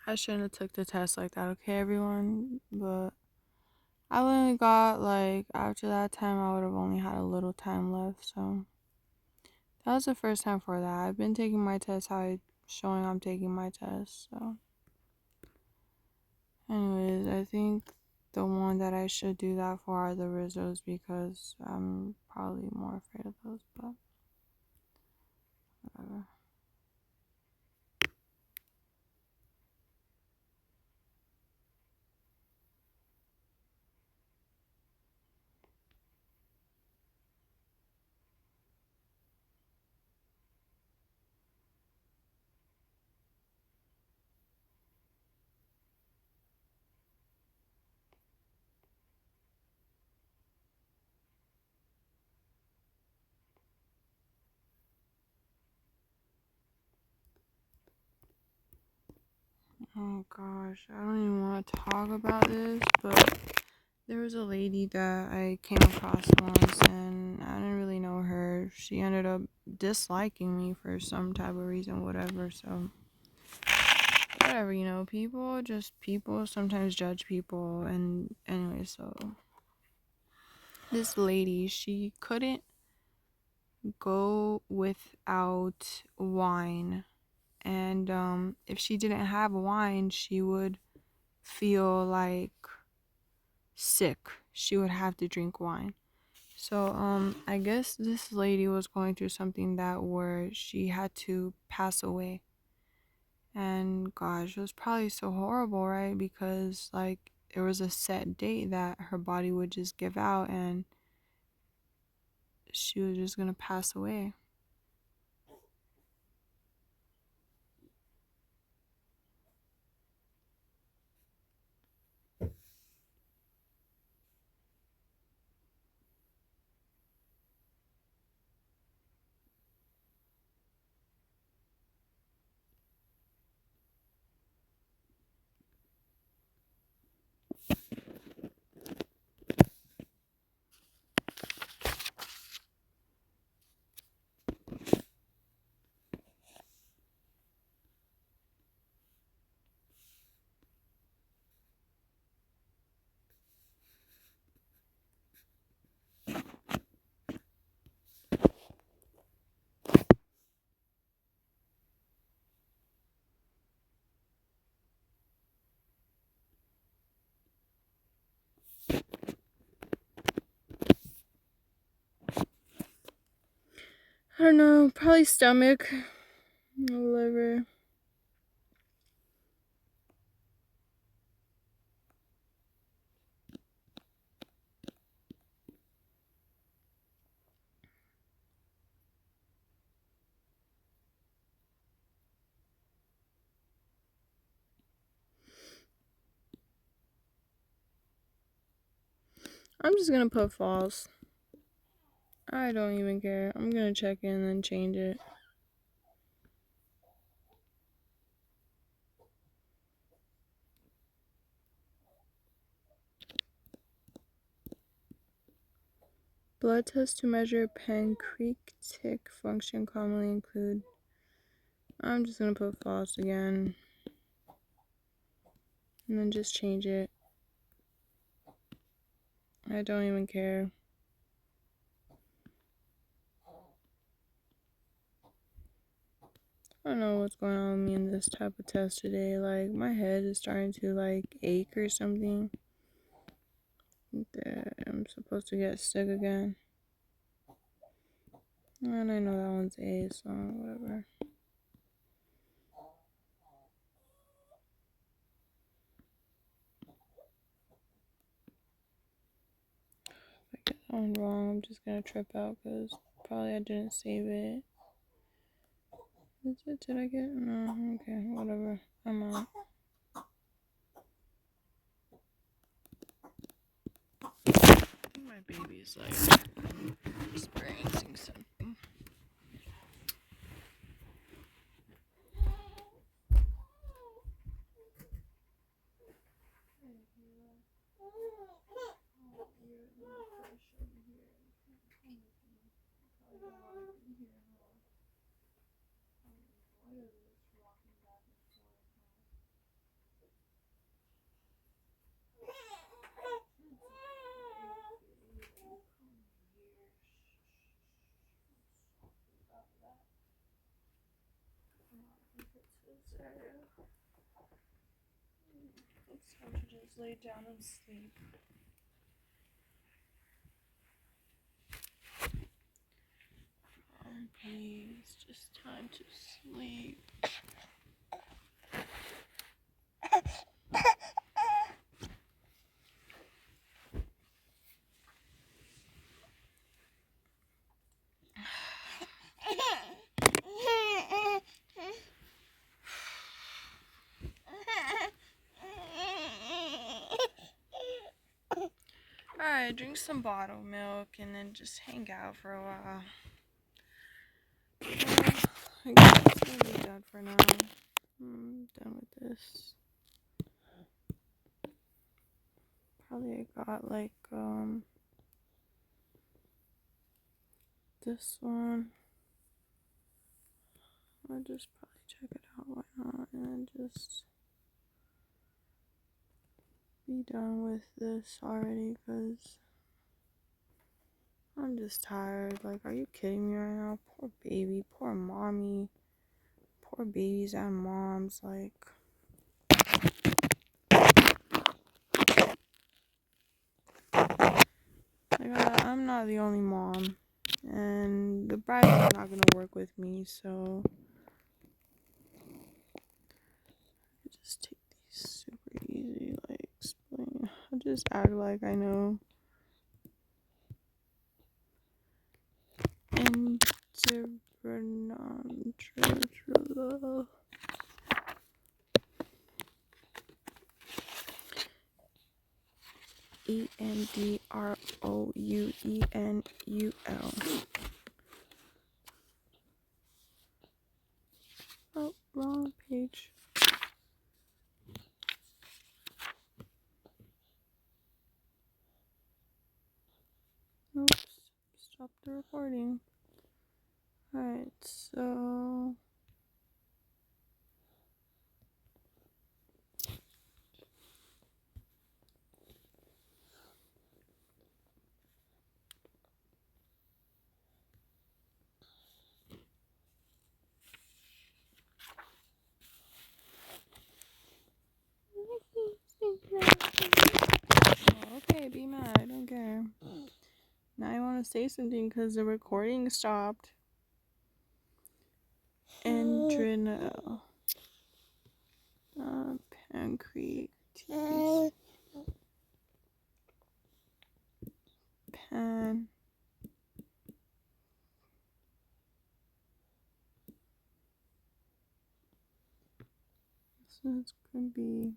I shouldn't have took the test like that, okay, everyone? But I only got, like, after that time, I would have only had a little time left, so that was the first time for that. I've been taking my test showing I'm taking my test, so. Anyways, I think the one that I should do that for are the Rizzos because I'm probably more afraid of those, but whatever. Oh gosh, I don't even want to talk about this, but there was a lady that I came across once and I didn't really know her. She ended up disliking me for some type of reason, whatever, so whatever, people sometimes judge people. And anyway, so this lady, she couldn't go without wine, and if she didn't have wine, she would feel like sick. She would have to drink wine. So I guess this lady was going through something that where she had to pass away. And gosh, it was probably so horrible, right? Because like there was a set date that her body would just give out and she was just gonna pass away. I don't know, probably stomach, liver. I'm just gonna put false. I don't even care. I'm gonna check in and change it. Blood tests to measure pancreatic function commonly include. I'm just gonna put false again. And then just change it. I don't even care. I don't know what's going on with me in this type of test today. Like, my head is starting to, like, ache or something. I'm supposed to get sick again. And I know that one's A, so whatever. If I get that one wrong, I'm just gonna trip out because probably I didn't save it. Did I get? No, okay, whatever. I'm out. I think my baby's like experiencing something. It's time to just lay down and sleep. Please, just time to sleep. Alright, drink some bottled milk and then just hang out for a while. I guess it's gonna be done for now. I'm done with this. Probably I got like this one. I'll just probably check it out, why not, and then just be done with this already, because I'm just tired. Like, are you kidding me right now? Poor baby, poor mommy, poor babies and moms. Like, I'm not the only mom, and the bride's not gonna work with me, so I just take these super easy. Like, explain. I just act like I know. ENDROUENUL. Oh, wrong page. Oops, stop the recording. Alright, so okay, be mad, I don't care. Now I want to say something because the recording stopped. Adrenal. Pancreatitis. Pan. So it's going to be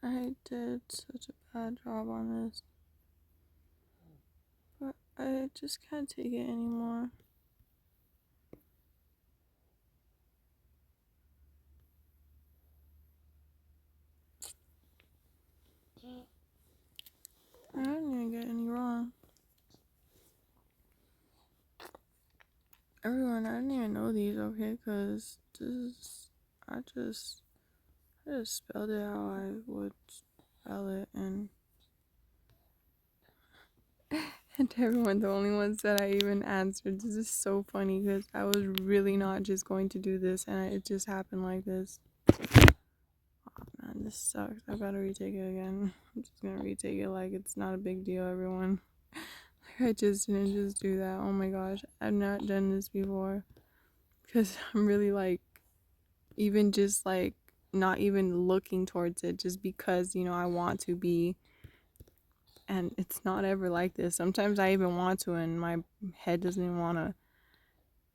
I did such a bad job on this, but I just can't take it anymore. I didn't even get any wrong. Everyone, I didn't even know these, okay? Because I just spelled it how I would spell it, and And everyone, the only ones that I even answered. This is so funny because I was really not just going to do this, and it just happened like this. Oh man, this sucks. I better retake it again. I'm just gonna retake it like it's not a big deal, everyone. Like I just didn't just do that. Oh my gosh, I've not done this before because I'm really like, even just like not even looking towards it, just because I want to be. And it's not ever like this. Sometimes I even want to, and my head doesn't even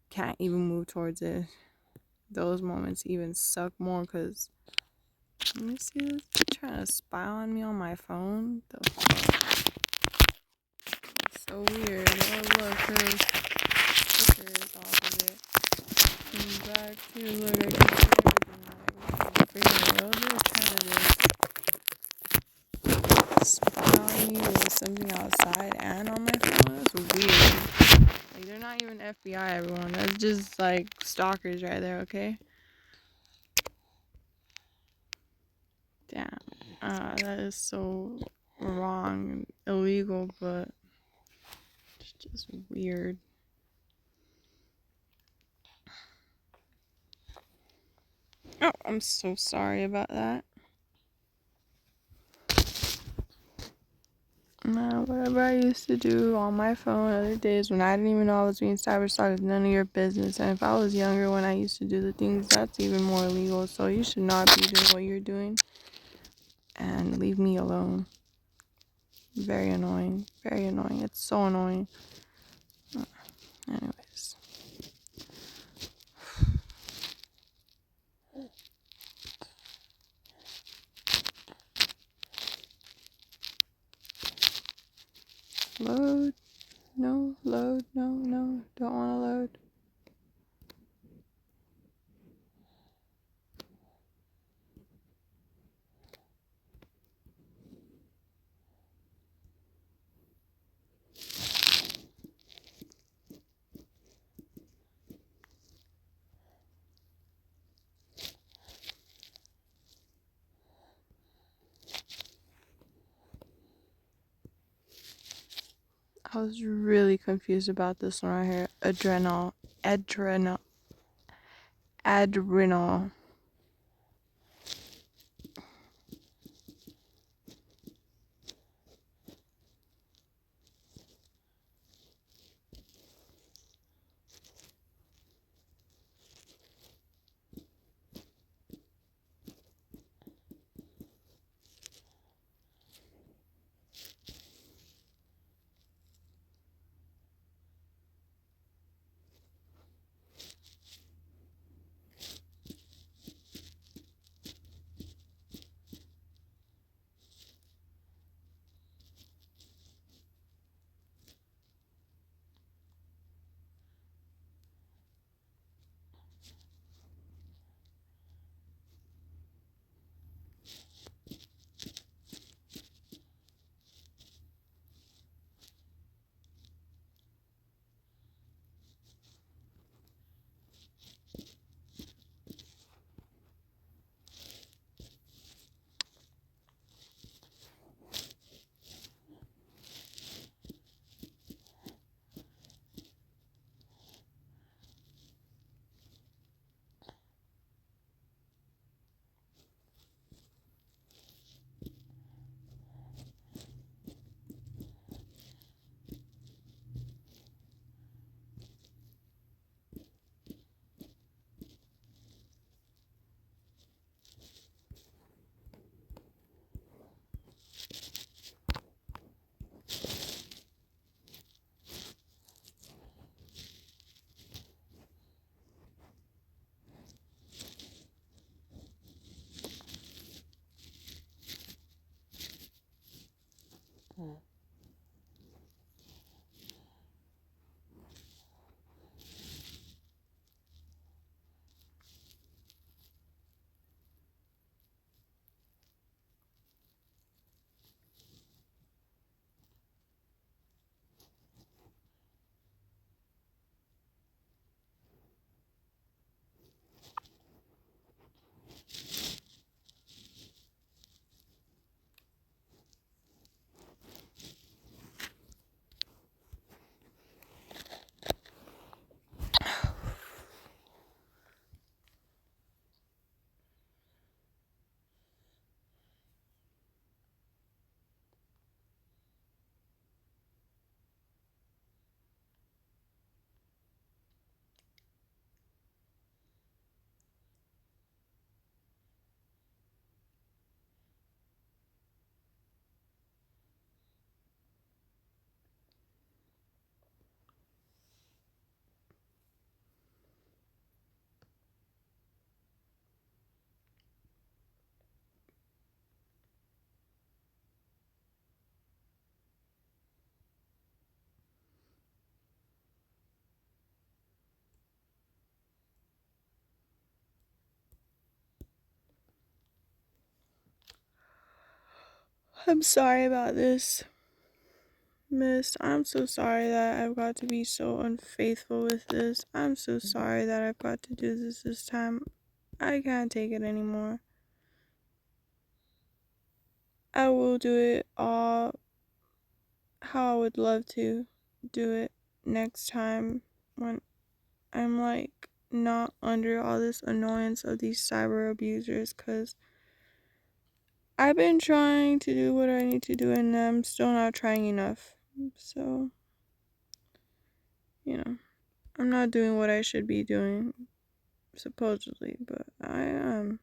can't even move towards it. Those moments even suck more because, let me see this. They're trying to spy on me on my phone. The fuck? It's so weird. Oh, look, her sticker is off of it. And back to, look, I can see everything. Like, what the freaking world? They're trying to spy on me with something outside and on my phone. That's weird. Like, they're not even FBI, everyone. That's just like stalkers right there, okay? Damn. That is so wrong and illegal, but it's just weird. Oh, I'm so sorry about that. Now, whatever I used to do on my phone other days when I didn't even know I was being cyberstalked is none of your business. And if I was younger when I used to do the things, that's even more illegal. So you should not be doing what you're doing. And leave me alone. Very annoying. Very annoying. It's so annoying. Anyways. Load. No, load. No, no. Don't want to load. I was really confused about this one right here. Adrenal. I'm sorry about this, Miss. I'm so sorry that I've got to be so unfaithful with this. I'm so sorry that I've got to do this time. I can't take it anymore. I will do it all how I would love to do it next time when I'm like not under all this annoyance of these cyber abusers, because I've been trying to do what I need to do and I'm still not trying enough. So, I'm not doing what I should be doing, supposedly, but I am.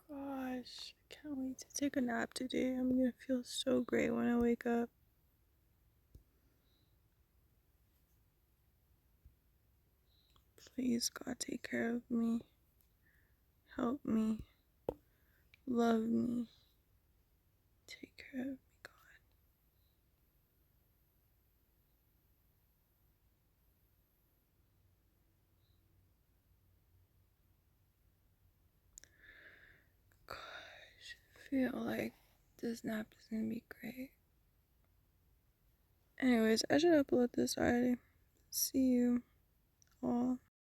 Gosh, I can't wait to take a nap today. I'm gonna feel so great when I wake up. Please, God, take care of me. Help me. Love me. Take care of me, God. Gosh, I feel like this nap is gonna be great. Anyways, I should upload this already. See you all.